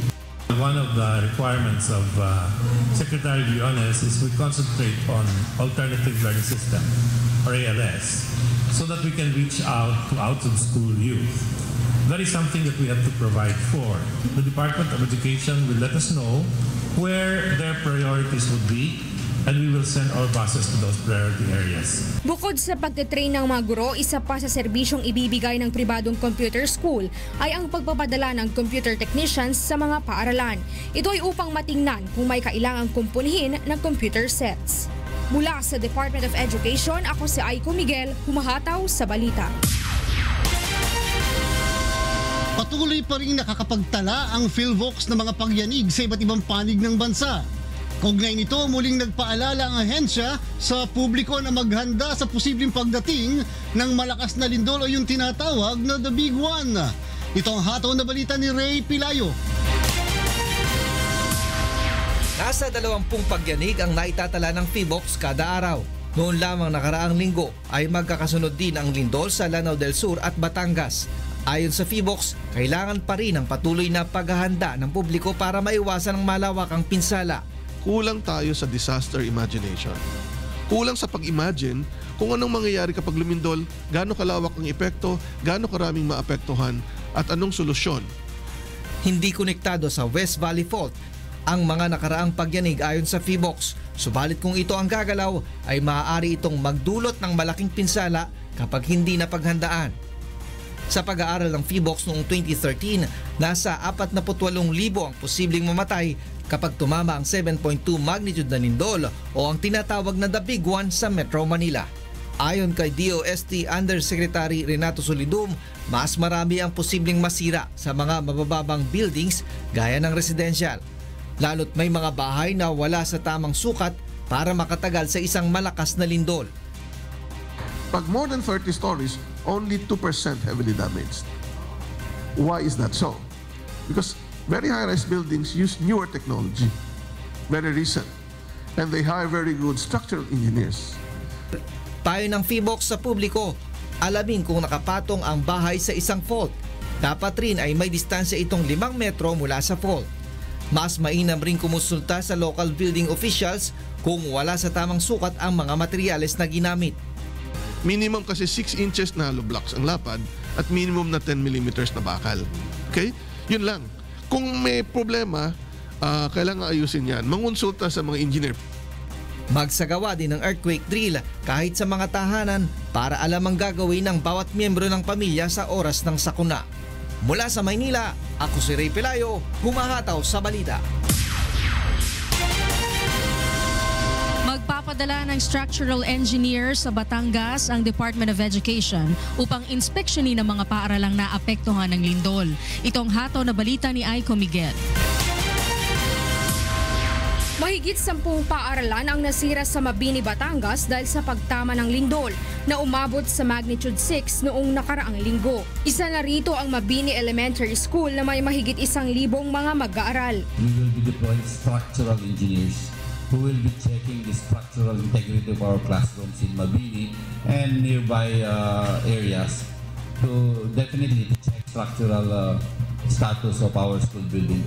One of the requirements of Secretary Briones is we concentrate on alternative learning system, or ALS, so that we can reach out to out-of-school youth. That is something that we have to provide for. The Department of Education will let us know where their priorities would be, and we will send our buses to those priority areas. Bukod sa pagtitrain ng mga guro, isa pa sa serbisyong ibibigay ng pribadong computer school ay ang pagpapadala ng computer technicians sa mga paaralan. Ito ay upang matingnan kung may kailangang kumpunihin ng computer sets. Mula sa Department of Education, ako si Aiko Miguel, humahataw sa balita. Patuloy pa rin nakakapagtala ang PhilVox ng mga pagyanig sa iba't ibang panig ng bansa. Kaugnay nito, muling nagpaalala ang ahensya sa publiko na maghanda sa posibleng pagdating ng malakas na lindol o yung tinatawag na The Big One. Ito ang hataw na balita ni Ray Pilayo. Nasa 20 pagyanig ang naitatala ng PhilVox kada araw. Noon lamang nakaraang linggo ay magkakasunod din ang lindol sa Lanao del Sur at Batangas. Ayon sa PhilVox, kailangan pa rin ang patuloy na paghahanda ng publiko para maiwasan ang malawakang pinsala. Kulang tayo sa disaster imagination. Kulang sa pag-imagine kung anong mangyayari kapag lumindol, gaano kalawak ang epekto, gaano karaming maapektuhan, at anong solusyon. Hindi konektado sa West Valley Fault ang mga nakaraang pagyanig ayon sa PhilVox. Subalit kung ito ang gagalaw, ay maaari itong magdulot ng malaking pinsala kapag hindi napaghandaan. Sa pag-aaral ng PhilVox noong 2013, nasa 48,000 ang posibleng mamatay kapag tumama ang 7.2 magnitude na lindol o ang tinatawag na The Big One sa Metro Manila. Ayon kay DOST Undersecretary Renato Solidum, mas marami ang posibleng masira sa mga mabababang buildings gaya ng residential. Lalo't may mga bahay na wala sa tamang sukat para makatagal sa isang malakas na lindol. Pag more than 30 stories, only 2% heavily damaged. Why is that so? Because very high-rise buildings use newer technology, very recent, and they hire very good structural engineers. Payo ng PhilVox sa publiko, alamin kung nakapatong ang bahay sa isang fault. Dapat rin ay may distansya itong 5 metro mula sa fault. Mas mainam rin kumonsulta sa local building officials kung wala sa tamang sukat ang mga materyales na ginamit. Minimum kasi 6 inches na hollow blocks ang lapad at minimum na 10 millimeters na bakal. Okay? Yun lang. Kung may problema, kailangan ayusin yan. Mangonsulta sa mga engineer. Magsagawa din ng earthquake drill kahit sa mga tahanan para alam ang gagawin ng bawat miyembro ng pamilya sa oras ng sakuna. Mula sa Maynila, ako si Ray Pelayo, humahataw sa balita. Magpapadala ng structural engineer sa Batangas ang Department of Education upang inspeksyonin ang mga paaralang naapektuhan ng lindol. Itong hataw na balita ni Aiko Miguel. Mahigit 10 paaralan ang nasira sa Mabini, Batangas dahil sa pagtama ng lindol na umabot sa magnitude 6 noong nakaraang linggo. Isa na rito ang Mabini Elementary School na may mahigit 1,000 mga mag-aaral. We will be deploying structural engineers who will be checking the structural integrity of our classrooms in Mabini and nearby areas to definitely check structural status of our school buildings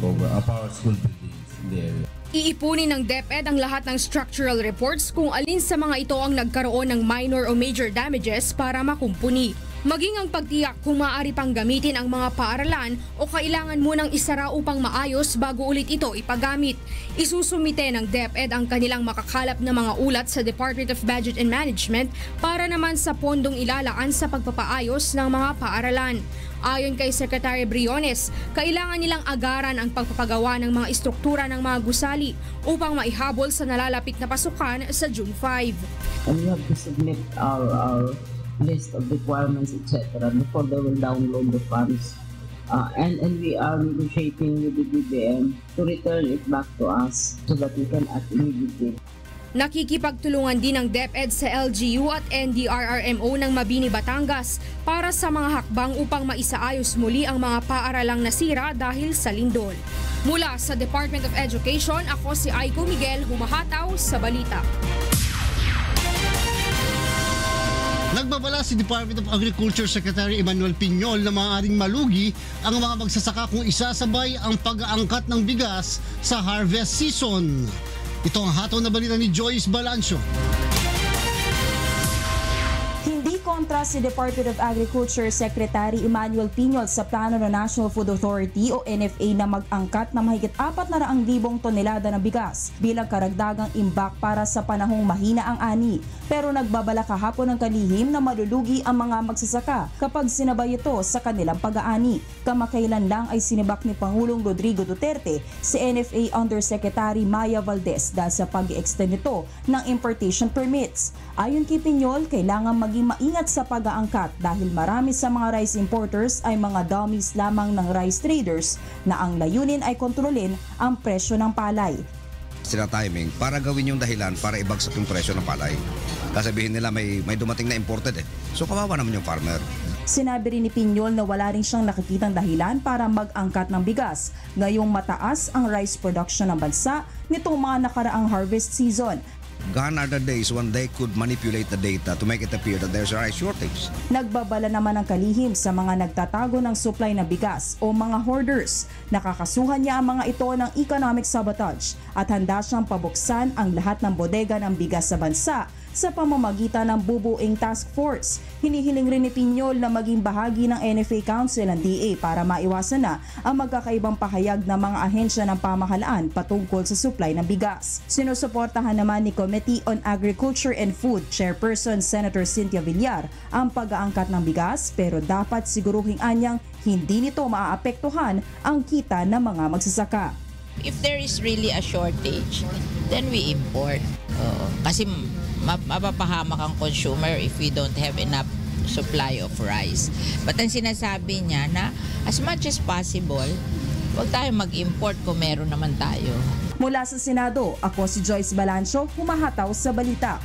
in the area. Iipunin ng DepEd ang lahat ng structural reports kung alin sa mga ito ang nagkaroon ng minor o major damages para makumpuni. Maging ang pagtiyak kung maaari pang gamitin ang mga paaralan o kailangan munang isara upang maayos bago ulit ito ipagamit. Isusumite ng DepEd ang kanilang makakalap na mga ulat sa Department of Budget and Management para naman sa pondong ilalaan sa pagpapaayos ng mga paaralan. Ayon kay Secretary Briones, kailangan nilang agaran ang pagpapagawa ng mga istruktura ng mga gusali upang maihabol sa nalalapit na pasukan sa June 5. And we have to submit our list of requirements, etc. before they will download the funds. And we are negotiating with the DBM to return it back to us so that we can act immediately. Nakikipagtulungan din ng DepEd sa LGU at NDRRMO ng Mabini, Batangas para sa mga hakbang upang maisaayos muli ang mga paaralang nasira dahil sa lindol. Mula sa Department of Education, ako si Aiko Miguel, humahataw sa balita. Nagbabala si Department of Agriculture Secretary Emmanuel Piñol na maaaring malugi ang mga magsasaka kung isasabay ang pag-aangkat ng bigas sa harvest season. Ito ang hataw na balita ni Joyce Balancio. Hindi kontra si Department of Agriculture Secretary Emmanuel Piñol sa plano ng National Food Authority o NFA na mag-angkat na mahigit 400,000 tonelada ng bigas bilang karagdagang imbak para sa panahong mahina ang ani. Pero nagbabala kahapon ng kalihim na malulugi ang mga magsasaka kapag sinabay ito sa kanilang pag-aani. Kamakailan lang ay sinibak ni Pangulong Rodrigo Duterte si NFA Undersecretary Maya Valdez dahil sa pag-extend nito ng importation permits. Ayon kay Piñol, kailangan maging maingat sa pag-aangkat dahil marami sa mga rice importers ay mga dummies lamang ng rice traders na ang layunin ay kontrolin ang presyo ng palay. Sila timing para gawin yung dahilan para ibagsak yung presyo ng palay. Kasabihin nila may dumating na imported eh. So kawawa naman yung farmer. Sinabi rin ni Piñol na wala rin siyang nakikitang dahilan para mag-angkat ng bigas. Ngayong mataas ang rice production ng bansa nitong mga nakaraang harvest season. Gone are the days when they could manipulate the data to make it appear that there's a rice shortage. Nagbabala naman ang kalihim sa mga nagtatago ng supply ng bigas o mga hoarders. Nakakasuhan niya ang mga ito ng economic sabotage at handa siyang pabuksan ang lahat ng bodega ng bigas sa bansa sa pamamagitan ng bubuing task force. Hinihiling rin ni Piñol na maging bahagi ng NFA Council ang DA para maiwasan na ang magkakaibang pahayag ng mga ahensya ng pamahalaan patungkol sa supply ng bigas. Sinusuportahan naman ni Committee on Agriculture and Food Chairperson Senator Cynthia Villar ang pag-aangkat ng bigas pero dapat siguruhing anyang hindi nito maaapektuhan ang kita ng mga magsasaka. If there is really a shortage, then we import. Kasi mapapahamak ang consumer if we don't have enough supply of rice. But ang sinasabi niya na as much as possible, huwag tayo mag-import kung meron naman tayo. Mula sa Senado, ako si Joyce Balancio, humahataw sa balita.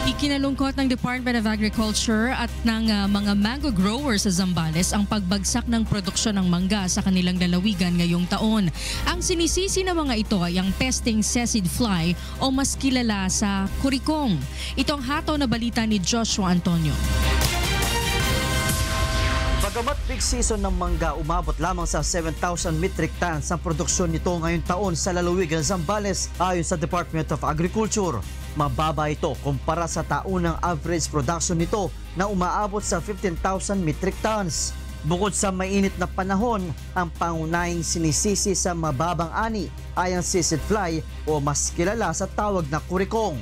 Ikinalungkot ng Department of Agriculture at ng mga mango growers sa Zambales ang pagbagsak ng produksyon ng mangga sa kanilang lalawigan ngayong taon. Ang sinisisi ng mga ito ay ang pesting sessid fly o mas kilala sa kurikong. Itong hataw na balita ni Joshua Antonio. Bagamat peak season ng mangga, umabot lamang sa 7,000 metric tons ang produksyon nito ngayong taon sa lalawigan Zambales ayon sa Department of Agriculture. Mababa ito kumpara sa taunang average production nito na umaabot sa 15,000 metric tons. Bukod sa mainit na panahon, ang pangunahing sinisisi sa mababang ani ay ang sissid fly o mas kilala sa tawag na kurikong.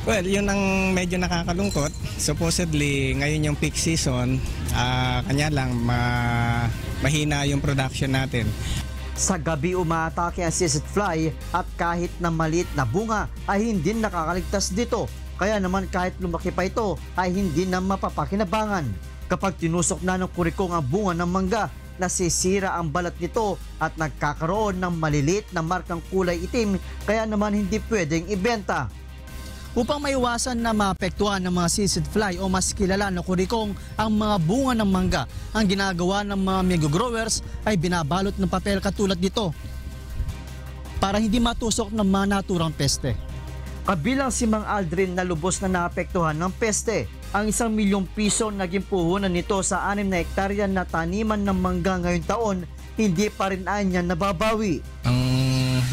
Well, yun ang medyo nakakalungkot. Supposedly, ngayon yung peak season, kanya lang mahina yung production natin. Sa gabi umaatake ang sissid fly at kahit na maliit na bunga ay hindi nakakaligtas dito. Kaya naman kahit lumaki pa ito ay hindi na mapapakinabangan. Kapag tinusok na ng kurikong ang bunga ng mangga, nasisira ang balat nito at nagkakaroon ng maliliit na markang kulay itim kaya naman hindi pwedeng ibenta. Upang maiwasan na maapektuhan ng mga sissid fly o mas kilala na kurikong ang mga bunga ng mangga, ang ginagawa ng mga mango growers ay binabalot ng papel katulad dito para hindi matusok ng mga naturang peste. Kabilang si Mang Aldrin na lubos na naapektuhan ng peste. Ang 1 milyong piso naging puhunan nito sa 6 na hektarya na taniman ng mangga ngayong taon, hindi pa rin anya nababawi. Ang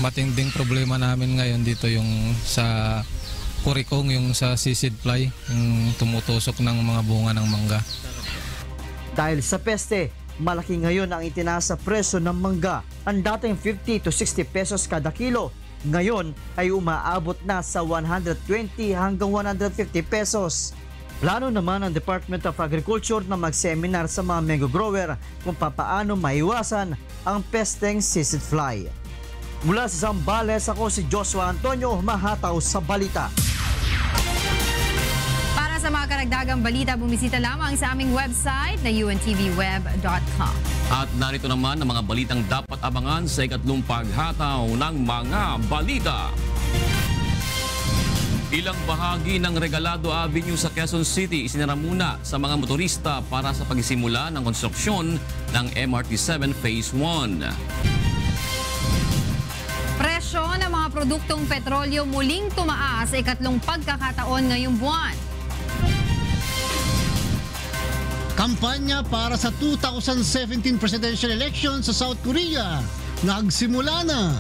matinding problema namin ngayon dito yung sa kurikong, yung sa seed fly, yung tumutusok ng mga bunga ng mangga. Dahil sa peste, malaki ngayon ang itinaas sa presyo ng mangga. Ang dating 50 to 60 pesos kada kilo, ngayon ay umaabot na sa 120 hanggang 150 pesos. Plano naman ng Department of Agriculture na mag-seminar sa mga mango grower kung papaano maiwasan ang pesteng sisig fly. Mula sa Zambales, ako si Joshua Antonio, mahataw sa balita. Para sa mga karagdagang balita, bumisita lamang sa aming website na untvweb.com. At narito naman ang mga balitang dapat abangan sa ikatlong paghataw ng mga balita. Ilang bahagi ng Regalado Avenue sa Quezon City isinara muna sa mga motorista para sa pagsisimula ng konstruksyon ng MRT-7 Phase 1. Presyo ng mga produktong petrolyo muling tumaas sa ikatlong pagkakataon ngayong buwan. Kampanya para sa 2017 presidential election sa South Korea nagsimula na.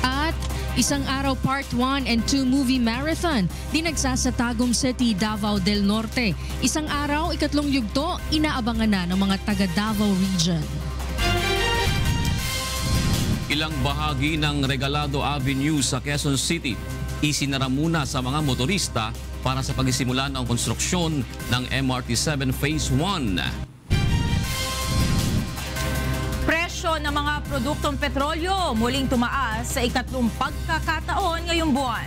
At isang araw Part 1 and 2 movie marathon dinagsa sa Tagum City, Davao del Norte. Isang araw, ikatlong yugto, inaabangan na ng mga taga Davao Region. Ilang bahagi ng Regalado Avenue sa Quezon City isinara muna sa mga motorista para sa pagsisimula ng konstruksyon ng MRT-7 Phase 1. Presyo ng mga produktong petrolyo muling tumaas sa ikatlong pagkakataon ngayong buwan.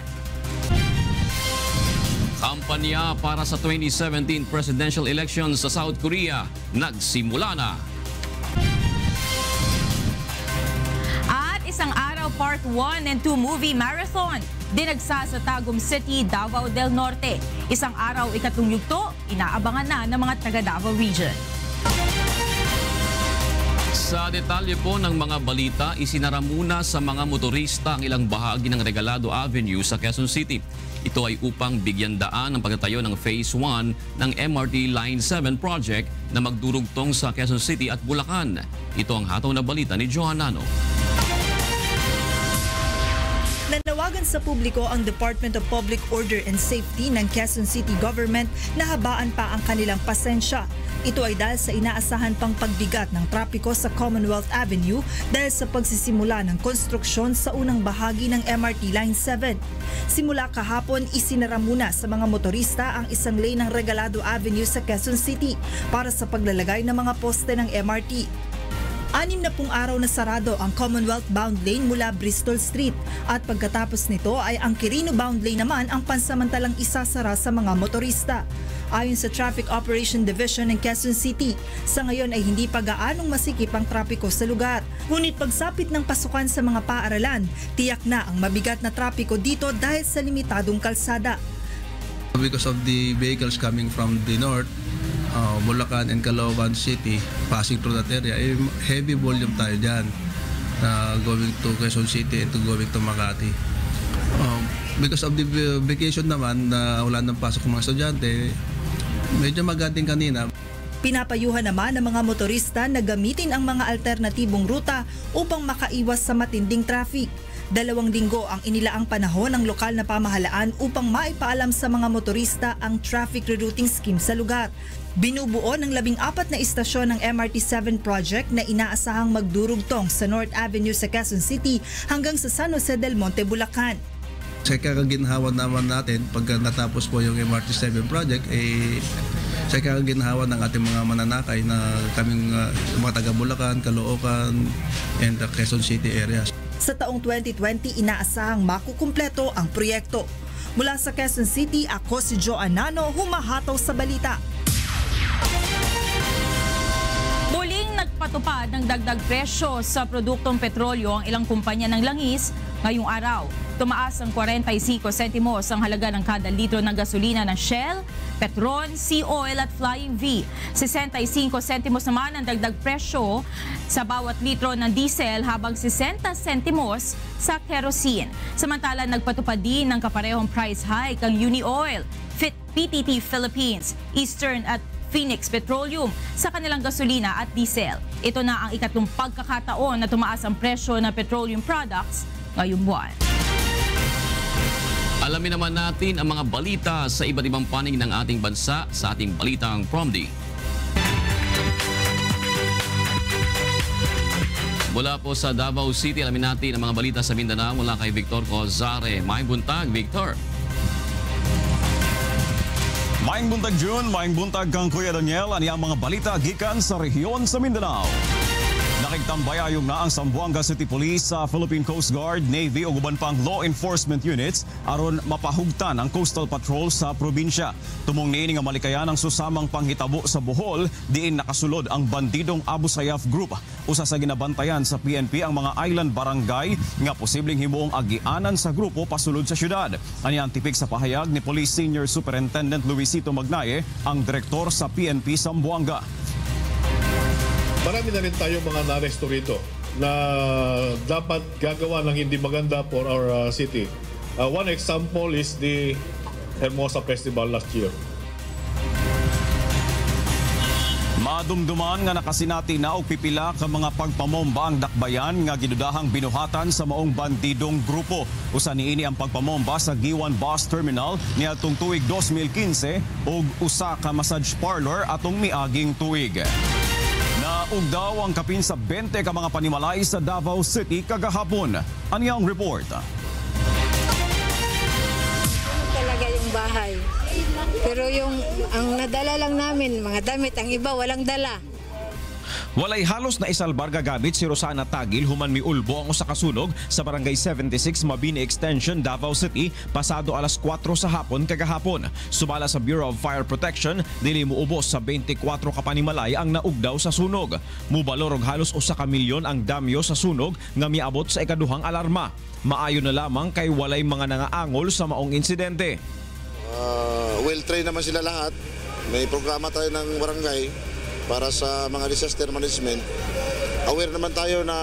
Kampanya para sa 2017 presidential elections sa South Korea nagsimula na. At isang araw Part 1 and 2 movie marathon dinagsa sa Tagum City, Davao del Norte. Isang araw ikatlong yugto, inaabangan na ng mga taga Davao Region. Sa detalye po ng mga balita, isinara muna sa mga motorista ang ilang bahagi ng Regalado Avenue sa Quezon City. Ito ay upang bigyan daan ang pagtatayo ng Phase 1 ng MRT Line 7 project na magdurugtong sa Quezon City at Bulacan. Ito ang hataw na balita ni Johan Nano. Nanawagan sa publiko ang Department of Public Order and Safety ng Quezon City Government na habaan pa ang kanilang pasensya. Ito ay dahil sa inaasahan pang pagbigat ng trapiko sa Commonwealth Avenue dahil sa pagsisimula ng konstruksyon sa unang bahagi ng MRT Line 7. Simula kahapon, isinara muna sa mga motorista ang isang lane ng Regalado Avenue sa Quezon City para sa paglalagay ng mga poste ng MRT. 60 araw na sarado ang Commonwealth bound lane mula Bristol Street at pagkatapos nito ay ang Quirino bound lane naman ang pansamantalang isasara sa mga motorista. Ayon sa Traffic Operation Division ng Quezon City, sa ngayon ay hindi pa gaanong masikip ang trapiko sa lugar. Ngunit pagsapit ng pasukan sa mga paaralan, tiyak na ang mabigat na trapiko dito dahil sa limitadong kalsada. Because of the vehicles coming from the north, Bulacan and Caloocan City, passing through that area, heavy volume tayo dyan going to Quezon City and to going to Makati. Because of the vacation naman, wala nang pasok ng mga estudyante, medyo magating kanina. Pinapayuhan naman ng mga motorista na gamitin ang mga alternatibong ruta upang makaiwas sa matinding traffic. 2 linggo ang inilaang panahon ng lokal na pamahalaan upang maipaalam sa mga motorista ang traffic rerouting scheme sa lugar. Binubuo ng 14 na istasyon ng MRT-7 project na inaasahang magdurugtong sa North Avenue sa Quezon City hanggang sa San Jose del Monte, Bulacan. Sa kakaginhawa naman natin, pagka natapos po yung MRT-7 project, sa kakaginhawa ng ating mga mananakay na kaming mga taga Bulacan, Caloocan, and the Quezon City areas. Sa taong 2020, inaasahang makukumpleto ang proyekto. Mula sa Quezon City, ako si Joan Nano, humahataw sa balita. Muling nagpatupad ng dagdag presyo sa produktong petrolyo ang ilang kumpanya ng langis Ngayong araw, tumaas ang 45 sentimos ang halaga ng kada litro ng gasolina ng Shell, Petron, Sea Oil at Flying V. 65 sentimos naman ang dagdag presyo sa bawat litro ng diesel habang 60 sentimos sa kerosene. Samantala, nagpatupad din ng kaparehong price hike ang Unioil, PTT Philippines, Eastern at Phoenix Petroleum sa kanilang gasolina at diesel. Ito na ang ikatlong pagkakataon na tumaas ang presyo ng petroleum products ngayong buwan. Alamin naman natin ang mga balita sa iba't ibang panig ng ating bansa sa ating Balitang Promdi. Mula po sa Davao City, alamin natin ang mga balita sa Mindanao mula kay Victor Cozare. Maayong buntag, Victor. Maayong buntag June, maayong buntag kang Kuya Daniel, ani ang mga balita gikan sa rehiyon sa Mindanao. Nakigtambayayong na ang Zamboanga City Police sa Philippine Coast Guard, Navy o uban pang law enforcement units aron mapahugtan ang coastal patrol sa probinsya. Tumong niini nga malikayan ang susamang panghitabo sa Bohol diin nakasulod ang bandidong Abu Sayyaf Group. Usa sa ginabantayan sa PNP ang mga island barangay nga posibleng himuong agianan sa grupo pasulod sa syudad. Ani ang tipik sa pahayag ni Police Senior Superintendent Luisito Magnaye, ang direktor sa PNP Zamboanga. Marami na rin tayo mga naresto rito na dapat gagawa ng hindi maganda for our city. One example is the Hermosa Festival last year. Madumduman nga nakasinati na og pipila ka mga pagpamomba ang dakbayan nga gidudahang binuhatan sa maong bandidong grupo. Usa niini ang pagpamomba sa Giwan Bus Terminal niadtong tuig 2015 ug usa ka massage parlor atong miaging tuig. Naug daw ang kapin sa 20 ka mga panimalay sa Davao City kagahapon. Anyang report? Talaga yung bahay. Pero ang nadala lang namin, mga damit, ang iba walang dala. Walay halos na isalbar gagamit si Rosana Tagil human miulbo ang usa ka sunog sa Barangay 76 Mabini Extension, Davao City pasado alas 4 sa hapon kagahapon. Sumala sa Bureau of Fire Protection, dili moubos sa 24 ka panimalay ang naugdaw sa sunog. Mubalor og halos usa ka milyon ang damyo sa sunog nga miabot sa ikaduhang alarma. Maayo na lamang kay walay mga nangaangol sa maong insidente. Well-trained naman sila lahat. May programa tayo ng barangay para sa mga disaster management. Aware naman tayo na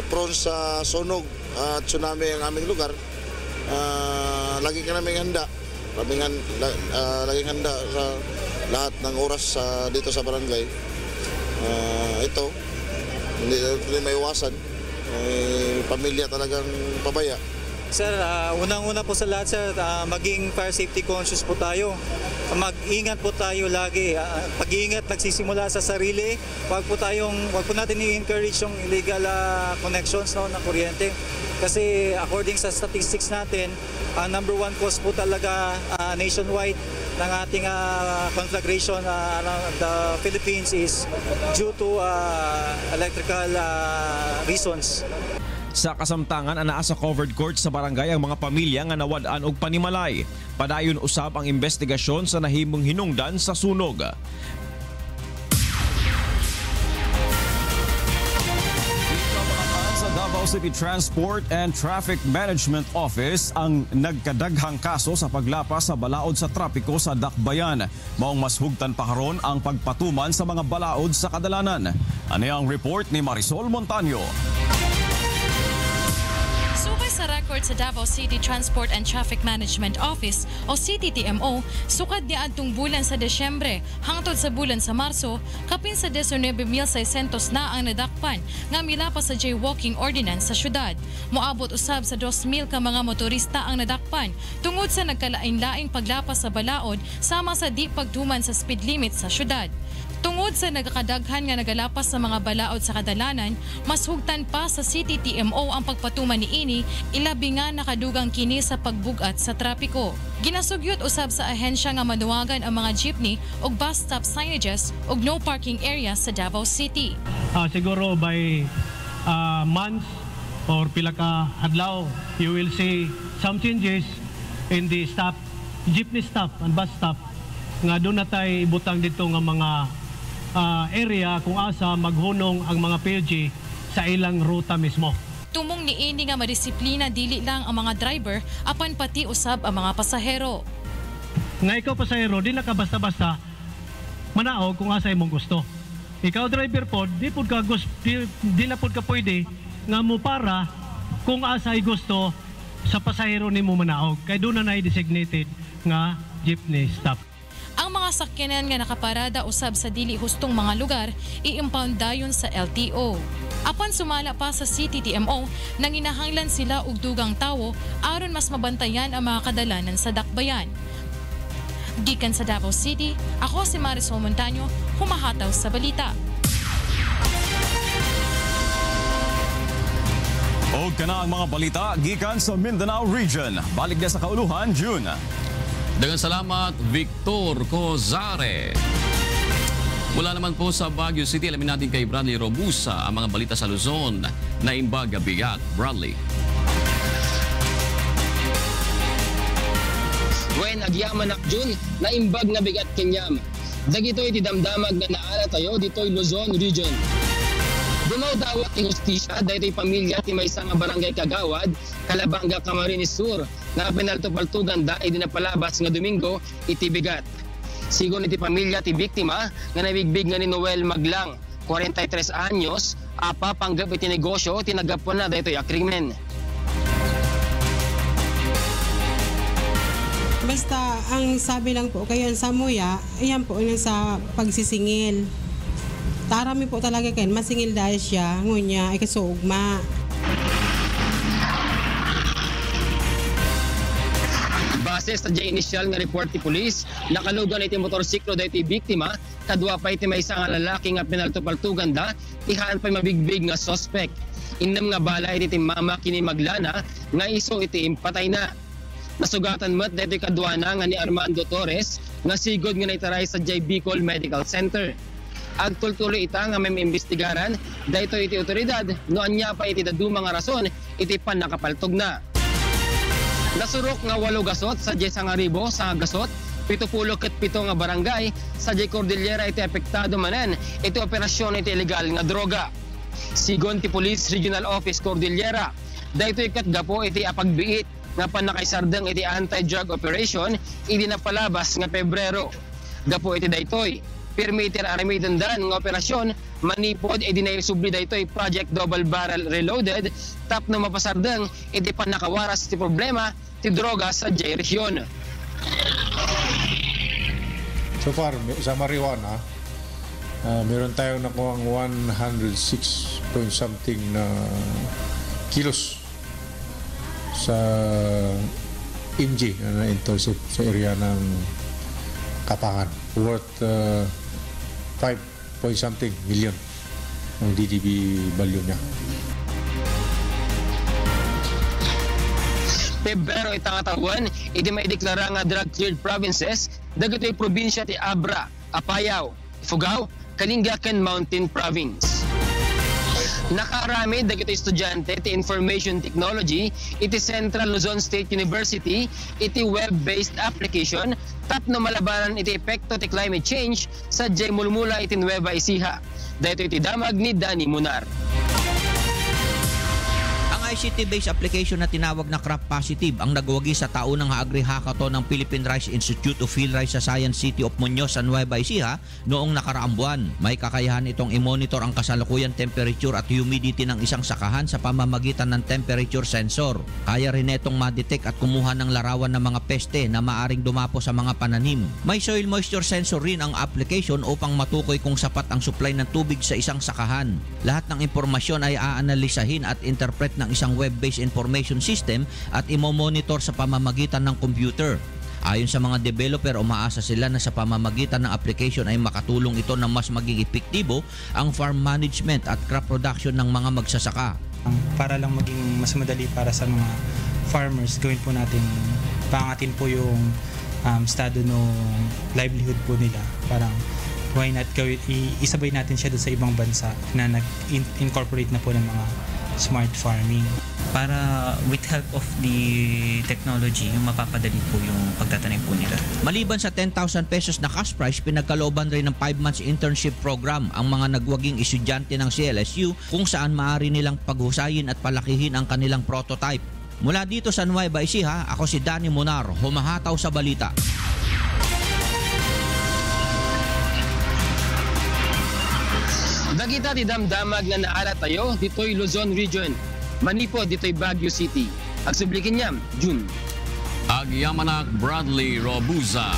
prone sa sunog at tsunami ang aming lugar. Lagi ka namin handa. Laging handa sa lahat ng oras dito sa barangay. Ito, hindi may iwasan. May pamilya talagang pabaya. Sir, unang-una po sa lahat, sir, maging fire safety conscious po tayo. Mag-ingat po tayo lagi. Pag-iingat nagsisimula sa sarili. Wag po natin i-encourage yung illegal connections ng kuryente. Kasi according sa statistics natin, number one cause po talaga nationwide ng ating conflagration around the Philippines is due to electrical reasons. Sa kasamtangan, anaa sa covered court sa barangay ang mga pamilya nga nawad-an og panimalay. Padayon usab ang investigasyon sa nahimong hinungdan sa sunog. Sa Davao City Transport and Traffic Management Office ang nagkadaghang kaso sa paglapas sa balaod sa trapiko sa Dakbayan. Maong mas hugtan pa karon ang pagpatuman sa mga balaod sa kadalanan. Ani ang report ni Marisol Montaño. Sa record sa Davao City Transport and Traffic Management Office o CTTMO, sukad niya adtong bulan sa Desyembre hangtod sa bulan sa Marso, kapin sa 19,600 na ang nadakpan nga milapas sa jaywalking ordinance sa syudad. Moabot usab sa 2,000 ka mga motorista ang nadakpan tungod sa nagkalain-laing paglapas sa balaod sama sa di pagtuman sa speed limit sa syudad. Tungod sa nagkakadaghan nga nagalapas sa mga balaod sa kadalanan, mas hugtan pa sa CTTMO ang pagpatuman niini, ilabi nga nakadugang kini sa pagbugat sa trapiko. Ginasugyot usab sa ahensya nga manuwagan ang mga jeepney og bus stop signages og no parking area sa Davao City. Siguro by months or pila ka adlaw, you will see some changes in the stop, jeepney stop and bus stop nga doon natay ibutang dito nga mga area kung asa maghunong ang mga PUG sa ilang ruta mismo. Tumong niini nga madisiplina dili lang ang mga driver apan pati usab ang mga pasahero. Nga ikaw pasahero, di na ka basta-basta manaog kung asa imong gusto. Ikaw driver po, di na pod ka pwede nga mo para kung asa ay gusto sa pasahero nimo manaog. Kay doon na designated nga jeepney stop. Ang mga sakyanan nga nakaparada usab sa dili hustong mga lugar i-impound dayon sa LTO. Apan sumala pa sa City TMO nang inahanglan sila og dugang tawo aron mas mabantayan ang mga kadalanan sa dakbayan. Gikan sa Davao City, ako si Marisol Montaño, humahataw sa balita. O kana ang mga balita gikan sa Mindanao Region. Balik na sa kauluhan, June. Dengan salamat, Victor Cozare. Mula naman po sa Baguio City, alamin natin kay Bradley Robusa ang mga balita sa Luzon na imbag bigat. Bradley. When agyaman June na imbag na bigat kenyam. Dagitoy ti damdamag na naala tayo ditoy Luzon Region. Dumaw dawat ti hustisya daytoy pamilya ti maysa nga barangay Kagawad, Calabanga, Camarines Sur na pinaltupaltugan da idi napalabas nga Domingo iti bigat. Sigon iti pamilya ti biktima nga nabigbig nga ni Noel Maglang, 43 anyos, apa panggap iti negosyo tinagapon na daytoy akrimen. Basta ang sabi lang po kayo sa muya, ayan po yung sa pagsisingil. Tarami po talaga kayo, masingil dahil siya, ngunya, ay kasuugma. Base sa initial nga report ti police, nakalugan iti motorsiklo da iti biktima, kadwa pa iti may isang lalaki nga pinaltupaltugan da, ihaan pa mabigbig nga suspect. Indam nga bala iti mama kini Maglana, nga iso iti impatay na. Nasugatan mat dito kadwa na nga ni Armando Torres, nga sigod nga naitaray sa Bicol Medical Center. Agtultuloy ita nga may imbestigaran, dahito iti otoridad, noan niya pa iti daduma nga rason, iti pan nakapaltog na. Nasurok nga 8 gasot sa Sangaribo sa gasot, 70 nga barangay sa Cordillera iti apektado manen, iti operasyon iti illegal nga droga. Sigon ti Police Regional Office Cordillera, dahito ikatgapo iti apagbiit nga panakaisardang iti anti-drug operation, iti napalabas nga Pebrero. Gapo iti daytoy. Permitir aramidandan ng operasyon, manipod dinay subli daytoy Project Double Barrel Reloaded, tap na mapasardang idi pa nakawaras ti problema ti droga sa region. So far sa marijuana, meron tayong nakuha 106 point something na kilos sa MG na intercept sa area ng Kapangan, worth 5 point something million ang DDB value niya. Pero itangatawan, iti may deklara nga drug-cleared provinces, dagitoy probinsya ti Abra, Apayao, Ifugao, Kalingacan Mountain Province. Nakarami dagitoy estudyante ti Information Technology, iti Central Luzon State University, iti web-based application, tapno malabanan iti epekto ti climate change sa Mulmula iti Nueva Ecija. Dahito iti damag ni Danny Munar. ICT-based application na tinawag na Crop Positive ang nagwagi sa taunang Agri-Hackathon ng Philippine Rice Institute of Field Rice sa Science City of Muñoz sa Nueva Ecija noong nakaraang buwan. May kakayahan itong i-monitor ang kasalukuyan temperature at humidity ng isang sakahan sa pamamagitan ng temperature sensor. Kaya rin itong ma-detect at kumuha ng larawan ng mga peste na maaring dumapo sa mga pananim. May soil moisture sensor rin ang application upang matukoy kung sapat ang supply ng tubig sa isang sakahan. Lahat ng impormasyon ay aanalisahin at interpret ng isang web-based information system at imo-monitor sa pamamagitan ng computer. Ayon sa mga developer, umaasa sila na sa pamamagitan ng application ay makatulong ito na mas maging epektibo ang farm management at crop production ng mga magsasaka. Para lang maging mas madali para sa mga farmers, gawin po natin, pangatin po yung estado ng livelihood po nila. Parang why not isabay natin siya doon sa ibang bansa na nag-incorporate na po ng mga smart farming. Para with help of the technology, yung mapapadali po yung pagtatanim po nila. Maliban sa 10,000 pesos na cash prize, pinagkalooban rin ng 5 months internship program ang mga nagwaging estudyante ng CLSU kung saan maaari nilang paghusayin at palakihin ang kanilang prototype. Mula dito sa Nueva Ecija, ako si Danny Monar, humahataw sa balita. Dagita ti damdamag nga naalat tayo, dito'y Luzon Region. Manipo, dito'y Baguio City. Agsublikin niya, June. Agyamanak Bradley Robuza.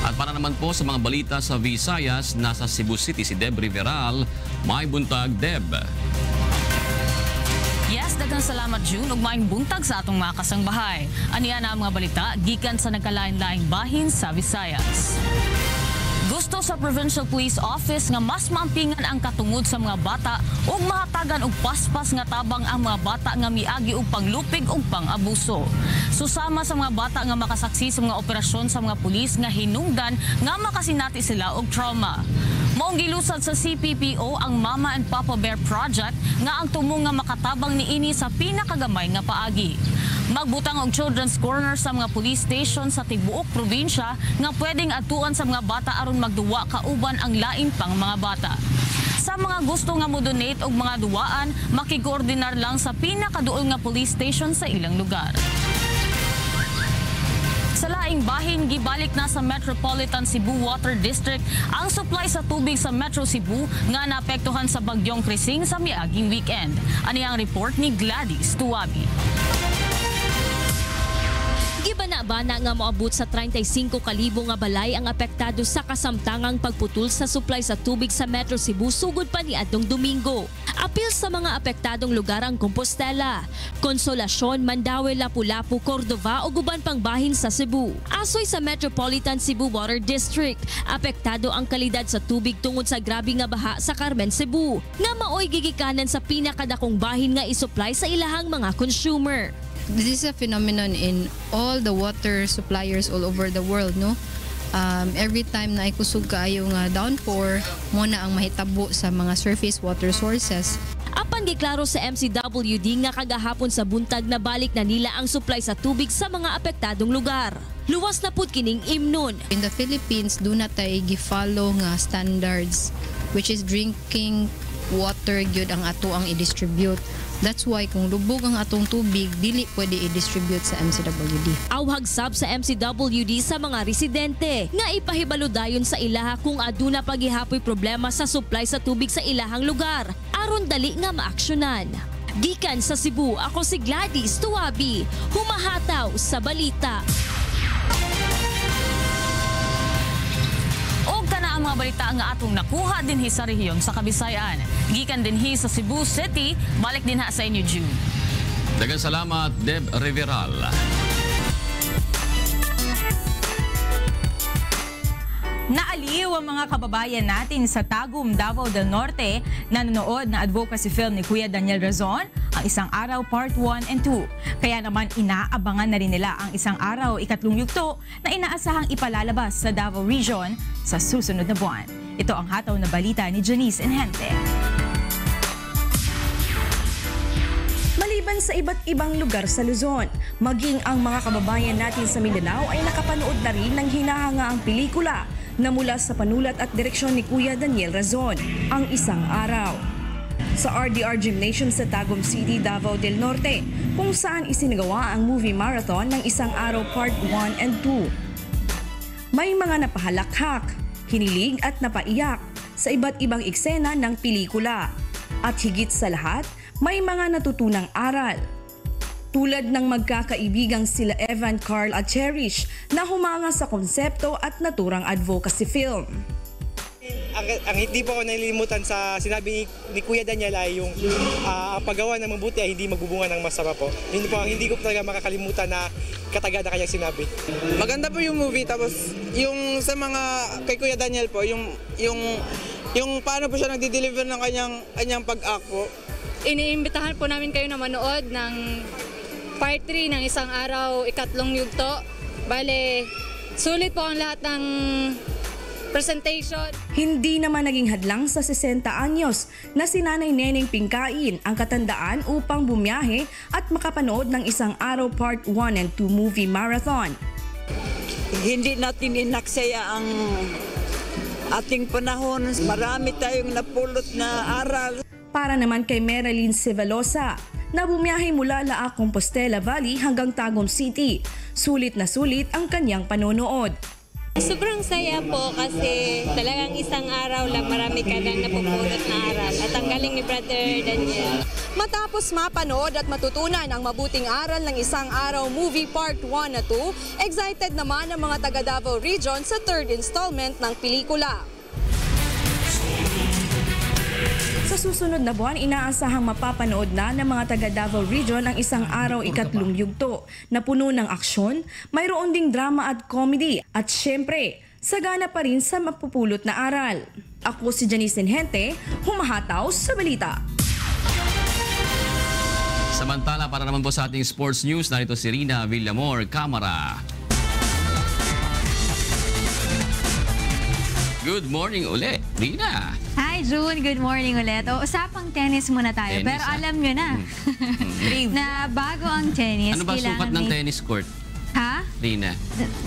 At para naman po sa mga balita sa Visayas, nasa Cebu City si Deb Riveral. May buntag, Deb. Yes, daghang salamat June ug maayong buntag sa atong mga kasangbahay. Aniya na ang mga balita gikan sa nagkalain-laing bahin sa Visayas. Gusto sa Provincial Police Office nga mas maampingan ang katungod sa mga bata ug mahatagan og paspas nga tabang ang mga bata nga miagi og panglupig ug pang-abuso. Susama sa mga bata nga makasaksi sa mga operasyon sa mga pulis nga hinungdan nga makasinati sila og trauma. Maong gilusad sa CPPO ang Mama and Papa Bear Project nga ang tumo nga makatabang niini sa pinakagamay nga paagi. Magbutang og children's corner sa mga police station sa tibuok probinsya nga pwedeng atuan sa mga bata aron magduwa kauban ang lain pang mga bata. Sa mga gusto nga mo-donate og mga duwaan, makikoordinar lang sa pinakaduol nga police station sa ilang lugar. Sa laing bahin, gibalik na sa Metropolitan Cebu Water District ang supply sa tubig sa Metro Cebu nga naapektuhan sa bagyong Krising sa miaging weekend. Ani ang report ni Gladys Tuwabi. Gibana-bana nga moabot sa 35,000 nga balay ang apektado sa kasamtangang pagputol sa supply sa tubig sa Metro Cebu sugod pa niadtong Domingo. Apil sa mga apektadong lugar ang Compostela, Consolacion, Mandaue, Lapu-Lapu, Cordova o guban pang bahin sa Cebu. Asoy sa Metropolitan Cebu Water District, apektado ang kalidad sa tubig tungod sa grabe nga baha sa Carmen, Cebu, nga maoy gigikanan sa pinakadakong bahin nga isupply sa ilahang mga consumer. This is a phenomenon in all the water suppliers all over the world, no? Every time na ikusog kaayo nga downpour, mo na ang mahitabo sa mga surface water sources. Apan giklaro sa MCWD nga kagahapon sa buntag na balik na nila ang supply sa tubig sa mga apektadong lugar. Luwas na pud kining imnon. In the Philippines, do na tay gi-follow nga standards, which is drinking water gyud ang ato ang i-distribute. That's why kung lubog ang atong tubig, dili pwede i-distribute sa MCWD. Awhag sab sa MCWD sa mga residente nga ipahibalo dayon sa ilaha kung aduna paghihapoy problema sa supply sa tubig sa ilahang lugar aron dali nga maaksyonan. Gikan sa Cebu, ako si Gladys Tuwabi, humahataw sa balita. Ang mga balita nga atong nakuha dinhi sa rehiyon sa Kabisayan. Gikan dinhi sa Cebu City, balik din ha sa inyo June. Daghang salamat Deb Riveral. Naaliw ang mga kababayan natin sa Tagum, Davao del Norte na nanonood na advocacy film ni Kuya Daniel Razon, ang Isang Araw Part 1 and 2. Kaya naman inaabangan na rin nila ang Isang Araw ikatlong yugto na inaasahang ipalalabas sa Davao Region sa susunod na buwan. Ito ang hataw na balita ni Janice Enhente. Maliban sa iba't ibang lugar sa Luzon, maging ang mga kababayan natin sa Mindanao ay nakapanood na rin ng hinahangaang pelikula na mula sa panulat at direksyon ni Kuya Daniel Razon, ang Isang Araw. Sa RDR Gymnasium sa Tagum City, Davao del Norte, kung saan isinagawa ang movie marathon ng Isang Araw Part 1 and 2. May mga napahalakhak, hinilig at napaiyak sa iba't ibang eksena ng pelikula. At higit sa lahat, may mga natutunang aral. Tulad ng magkakaibigang sila Evan, Carl at Cherish na humanga sa konsepto at naturang advocacy film. Ang hindi po ako nalilimutan sa sinabi ni Kuya Daniel ay yung paggawa ng mabuti ay hindi magbubunga ng masama po. Hindi po ang hindi ko talaga makakalimutan na kataga na kanyang sinabi. Maganda po yung movie, tapos yung sa mga kay Kuya Daniel po, yung paano po siya nagde-deliver ng kanyang pag-act po. Iniimbitahan po namin kayo na manood ng Part 3 ng Isang Araw ikatlong yugto. Bale, sulit po ang lahat ng presentation. Hindi naman naging hadlang sa 60 anyos na si Nanay Neneng Pingkain ang katandaan upang bumiyahe at makapanood ng isang araw Part 1 and 2 movie marathon. Hindi natin inaksaya ang ating panahon. Marami tayong napulot na aral. Para naman kay Marilyn Cevalosa, na bumiyahe mula Laa Compostela Valley hanggang Tagum City. Sulit na sulit ang kanyang panonood. Sobrang saya po kasi talagang isang araw lang marami ka lang napupulot na aral. At ang galing ni Brother Daniel. Matapos mapanood at matutunan ang mabuting aral ng isang araw movie part 1 na 2, excited naman ang mga taga Davao Region sa third installment ng pelikula. Sa susunod na buwan, inaasahang mapapanood na ng mga taga Davao Region ang isang araw ikatlong yugto na puno ng aksyon, mayroon ding drama at comedy at syempre, sagana pa rin sa mapupulot na aral. Ako si Janice Hente, humahataw sa balita. Samantala, para naman po sa ating sports news, narito si Rina Villamor, Kamara. Good morning ulit, Rina. Hi June, good morning ulit. O, usapang tennis muna tayo. Tennis, pero alam nyo na, na bago ang tennis, Ano ba sukat ng tennis court, Ha? Rina?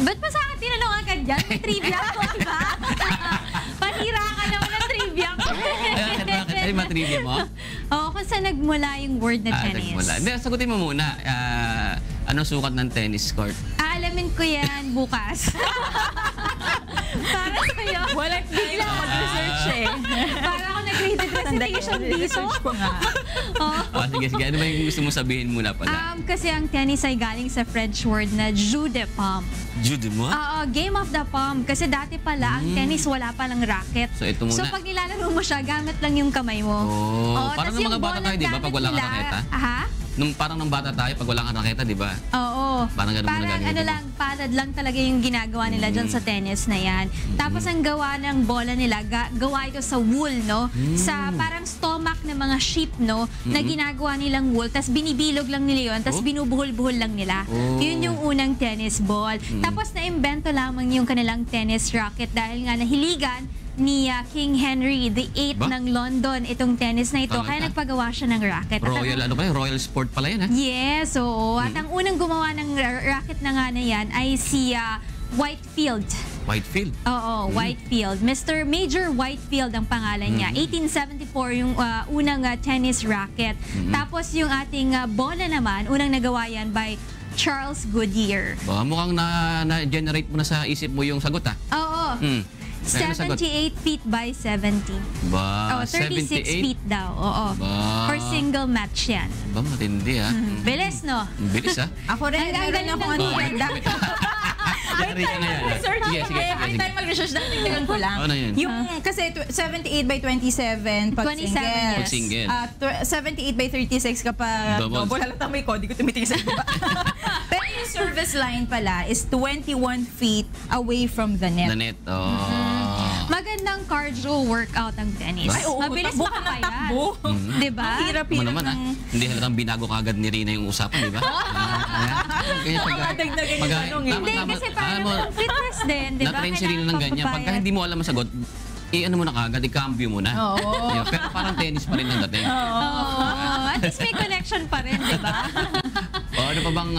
Ba't pa sa akin tinanong agad dyan? May trivia ko, diba? Panira ka naman ng trivia ko. Bakit? Ay, matrivia mo? Oo, kung saan nagmula yung word na tennis. Nagmula. Hindi, sagutin mo muna. Ano sukat ng tennis court? Aalamin ko yan bukas. Para sa'yo. Walang bigla mag-research eh. Para ako nag-graded recitation dito. Sige. Ano ba yung gusto mo sabihin muna pala? Kasi ang tennis ay galing sa French word na jeu de paume. Jeu de mo? Oo, game of the palm. Kasi dati pala, ang tennis wala palang racket. So, ito muna. So, pag nilalaro mo siya, gamit lang yung kamay mo. Oh, parang ng mga bata tayo, di ba? Pag wala kang raketa. Aha? Parang ng bata tayo, pag wala kang raketa, di ba? Oo. Parang ganun muna gagawin mo. Lang, palad lang talaga yung ginagawa nila dyan sa tennis na yan. Tapos ang gawa ng bola nila, gawa ito sa wool, no? Sa parang stomach ng mga sheep, no? Na ginagawa nilang wool, tapos binibilog lang nila yun, tapos binubuhol-buhol lang nila. Yun yung unang tennis ball. Tapos na-imbento lamang yung kanilang tennis racket dahil nga nahiligan ni King Henry VIII ng London itong tennis na ito. Kaya nagpagawa siya ng racket. Royal sport pala yan, ha? Yes, oo. At ang unang gumawa ng racket na nga na yan ay si Whitefield. Whitefield? Oo, Whitefield. Mr. Major Whitefield ang pangalan niya. 1874 yung unang tennis racket. Tapos yung ating bola naman, unang nagawa yan by Charles Goodyear. Mukhang na-generate mo na sa isip mo yung sagot, ha? Oo. 78 feet by 70. Ba, 36 feet daw. Oo. For single match yan. Ba, matindi, ha? Bilis, no? Bilis, ha? Ako rin, meron akong ano ganda. Yari ka na yan. Sige. Ay, tayo mag-research dahil tingnan ko lang. Ano yun? Yung, kasi 78 by 27 pag 27 singles. Pag single. 78 by 36 kapag double. Halatang may code, di ko tumitingin sa diba? Pero yung service line pala is 21 feet away from the net. The net, Magandang cardio workout ang tennis. Ay, oo, mabilis takbo ka ng makapayat. takbo. Diba? Ang hirap-hirap naman, ha? Hindi halatang binago kagad ni Rina yung usapan, di ba? Hindi, kasi parang fitness din, di ba? Na-train si Rina ng ganyan. Pagka hindi mo alam ang sagot, ano mo na kagad, i-cambio mo na. Pero parang tennis pa rin ang dating. At least may connection pa rin, di ba? Ano pa bang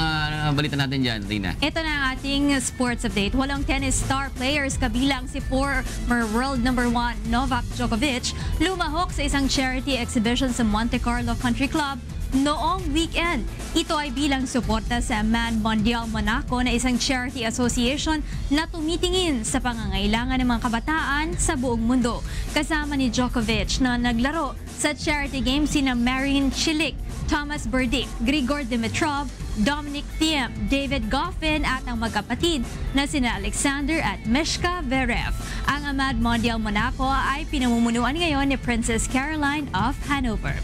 balita natin dyan, Rina? Ito na ang ating sports update. Walong tennis star players kabilang si former world number 1 Novak Djokovic lumahok sa isang charity exhibition sa Monte Carlo Country Club noong weekend. Ito ay bilang suporta sa Man Mondial Monaco na isang charity association na tumitingin sa pangangailangan ng mga kabataan sa buong mundo. Kasama ni Djokovic na naglaro sa charity games sina Marin Cilic, Thomas Berdych, Grigor Dimitrov, Dominic Thiem, David Goffin at ang magkapatid na sina Alexander at Mishka Verev. Ang Mad Mondial Monaco ay pinamumunuan ngayon ni Princess Caroline of Hanover.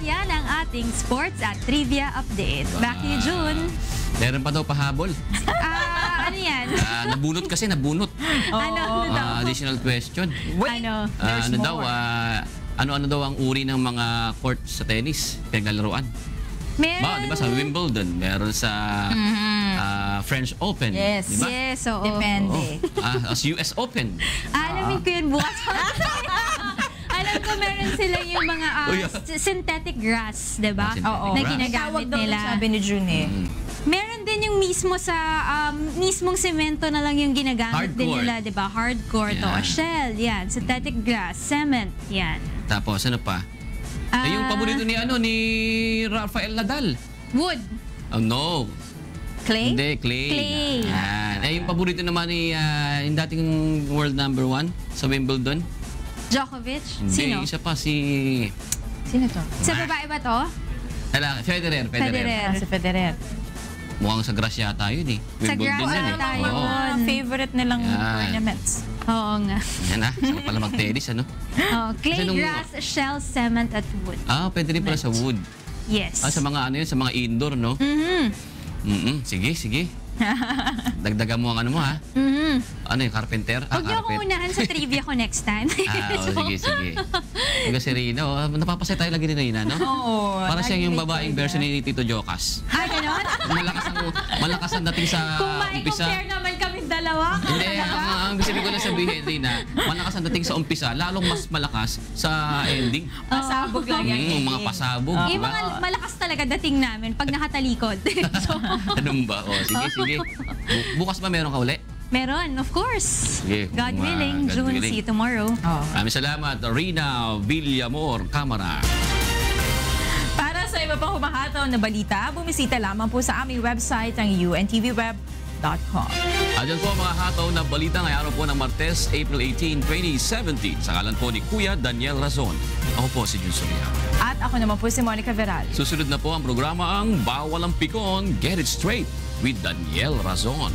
Yan ang ating sports at trivia update. Back to you, June. Meron pa daw pahabol. Ano yan? Nabunot kasi, nabunot. Ano daw? Additional question. Ano daw, ano daw ang uri ng mga court sa tennis, pinaglalaroan? Meron. Di ba sa Wimbledon, meron sa French Open. Yes. Diba? Yes, oo. Depende. As US Open. Alamin ko yun bukas. Alam ko meron sila yung mga synthetic grass, diba? Oo. Na ginagamit nila. Sabi ni June eh. Meron din yung mismo sa mismong semento na lang yung ginagamit din nila, 'di ba? Hardcore to, shell, yan, synthetic grass, cement, yan. Tapos ano pa? Yung paborito ni Rafael Nadal. Wood. Oh no. Clay? Hindi, clay. Yan. Yung paborito naman ni yung dating world number 1 sa Wimbledon. Djokovic? Hindi, Sino? isa pa si... Sino to? Sa babae ba to? Federer. Si Federer. Mukhang sa grass yata yun eh. Sa Wimbledon grass yan eh. tayo. Favorite nilang tournaments. Oo nga. Yan Saka pala mag-tennis, ano? Clay, grass, shell, cement, at wood. Pwede rin pala sa wood. Yes. Sa mga sa mga indoor, no? Sige. Dagdagan mo ang ano mo, ha? Ano yung carpenter? Huwag niyo akong unahan sa trivia ko next time. Sige. Hanggang si Rina, napapasay tayo lagi ni Rina, no? Oo. Para siyang yung babaeng version ni Tito Jokas. Ganon? Malakas ang dating sa umpisa. Kung may compare naman kami dalawa. Hindi, ang sabi ko lang sabihin, Rina, malakas ang dating sa umpisa, lalong mas malakas sa ending. Pasabog lang yan. Mga pasabog, Yung diba? mga malakas talaga dating namin pag nakatalikod. Anong ba? Sige. Bukas ba meron ka uli? Meron, of course. Sige. God willing, June, see you tomorrow. Maraming salamat, Rina Villamor, Camara. Para sa iba pang humahataw na balita, bumisita lamang po sa aming website, ang untvweb.com. Ayan po mga hataw na balita ngayong araw po ng Martes, April 18, 2017. Sa ngalan po ni Kuya Daniel Razon. Ako po si Jun Soria. At ako naman po si Monica Veral. Susunod na po ang programa ang Bawal ang Pikon, Get It Straight with Daniel Razon.